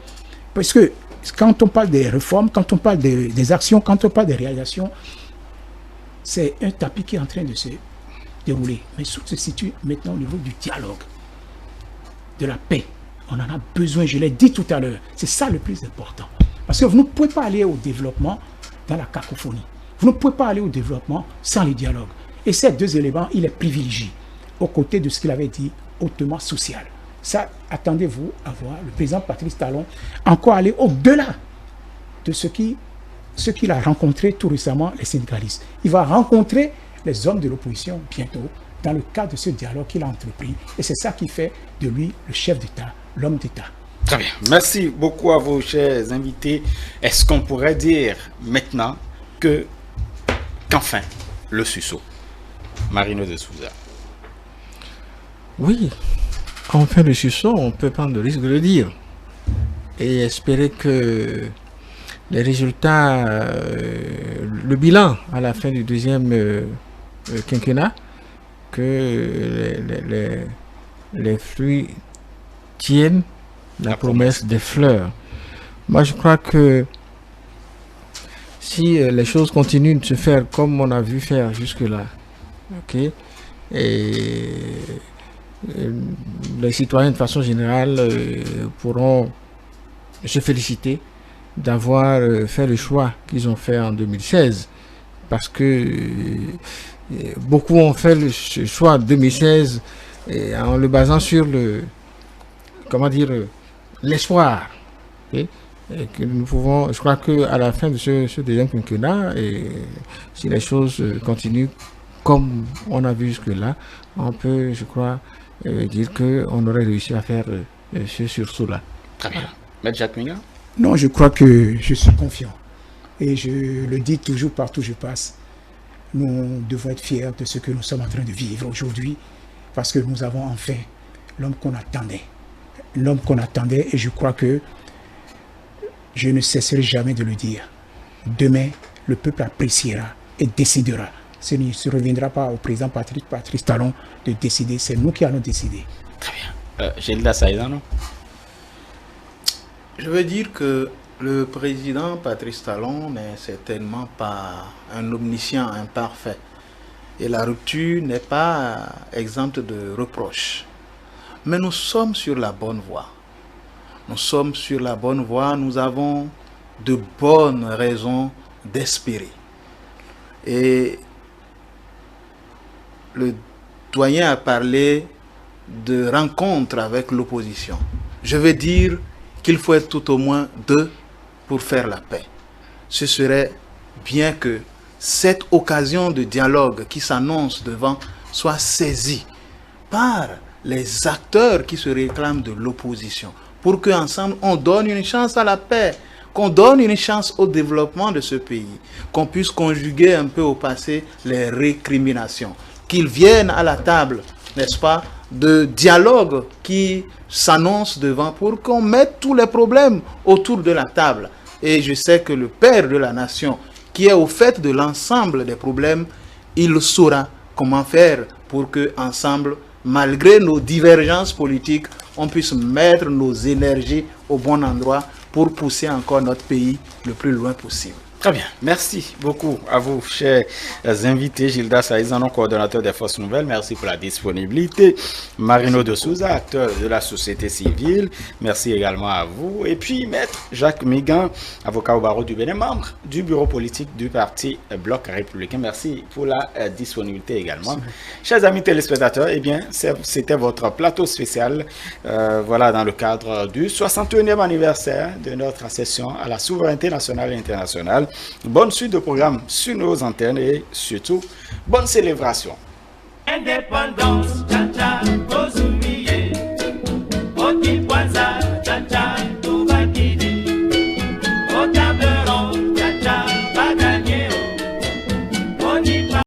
D: parce que quand on parle des réformes, quand on parle des actions, quand on parle des réalisations, c'est un tapis qui est en train de se dérouler. Mais tout se situe maintenant au niveau du dialogue, de la paix. On en a besoin, je l'ai dit tout à l'heure. C'est ça le plus important. Parce que vous ne pouvez pas aller au développement dans la cacophonie. Vous ne pouvez pas aller au développement sans le dialogue. Et ces deux éléments, il est privilégié, aux côtés de ce qu'il avait dit, hautement social. Ça, attendez-vous à voir le président Patrice Talon encore aller au-delà de ce qu'il a rencontré tout récemment, les syndicalistes. Il va rencontrer les hommes de l'opposition bientôt dans le cadre de ce dialogue qu'il a entrepris. Et c'est ça qui fait de lui le chef d'État, l'homme d'État.
B: Très bien. Merci beaucoup à vos chers invités. Est-ce qu'on pourrait dire maintenant qu'enfin, le Susso, Marino de Souza?
E: Oui, enfin le Susso, on peut prendre le risque de le dire. Et espérer que les résultats, le bilan à la fin du deuxième quinquennat, que les fruits tiennent la promesse des fleurs. Moi, je crois que si les choses continuent de se faire comme on a vu faire jusque-là, ok, et les citoyens de façon générale pourront se féliciter d'avoir fait le choix qu'ils ont fait en 2016, parce que beaucoup ont fait le choix en 2016 en le basant sur le, comment dire, l'espoir. Okay? Et que nous pouvons, je crois qu'à la fin de ce deuxième quinquennat, et si les choses continuent comme on a vu jusque-là, on peut, je crois, dire qu'on aurait réussi à faire ce sursaut-là.
B: Très bien. Maître Jacques Minga?
D: Non, je crois que je suis confiant. Et je le dis toujours partout où je passe. Nous devons être fiers de ce que nous sommes en train de vivre aujourd'hui, parce que nous avons enfin l'homme qu'on attendait. L'homme qu'on attendait, et je crois que je ne cesserai jamais de le dire. Demain, le peuple appréciera et décidera. Ce ne se reviendra pas au président Patrice Talon de décider, c'est nous qui allons décider.
B: Très bien. Gilda Saïdano?
C: Je veux dire que le président Patrice Talon n'est certainement pas un omniscient imparfait. Et la rupture n'est pas exempte de reproches. Mais nous sommes sur la bonne voie. Nous sommes sur la bonne voie, nous avons de bonnes raisons d'espérer. Et le doyen a parlé de rencontre avec l'opposition. Je veux dire qu'il faut être tout au moins deux pour faire la paix. Ce serait bien que cette occasion de dialogue qui s'annonce devant soit saisie par les acteurs qui se réclament de l'opposition, pour qu'ensemble on donne une chance à la paix, qu'on donne une chance au développement de ce pays, qu'on puisse conjuguer un peu au passé les récriminations, qu'ils viennent à la table, n'est-ce pas, de dialogue qui s'annonce devant pour qu'on mette tous les problèmes autour de la table. Et je sais que le père de la nation, qui est au fait de l'ensemble des problèmes, il saura comment faire pour que ensemble, malgré nos divergences politiques, on puisse mettre nos énergies au bon endroit pour pousser encore notre pays le plus loin possible.
B: Très bien, merci beaucoup à vous, chers invités. Gildas Saïzanon, coordonnateur des Forces Nouvelles, merci pour la disponibilité. Marino de Souza, acteur de la société civile, merci également à vous. Et puis, Maître Jacques Migan, avocat au barreau du Bénin, membre du bureau politique du parti Bloc Républicain. Merci pour la disponibilité également. Chers amis téléspectateurs, eh bien, c'était votre plateau spécial, voilà, dans le cadre du 61e anniversaire de notre accession à la souveraineté nationale et internationale. Bonne suite de programme sur nos antennes et surtout, bonne célébration.
A: Indépendance.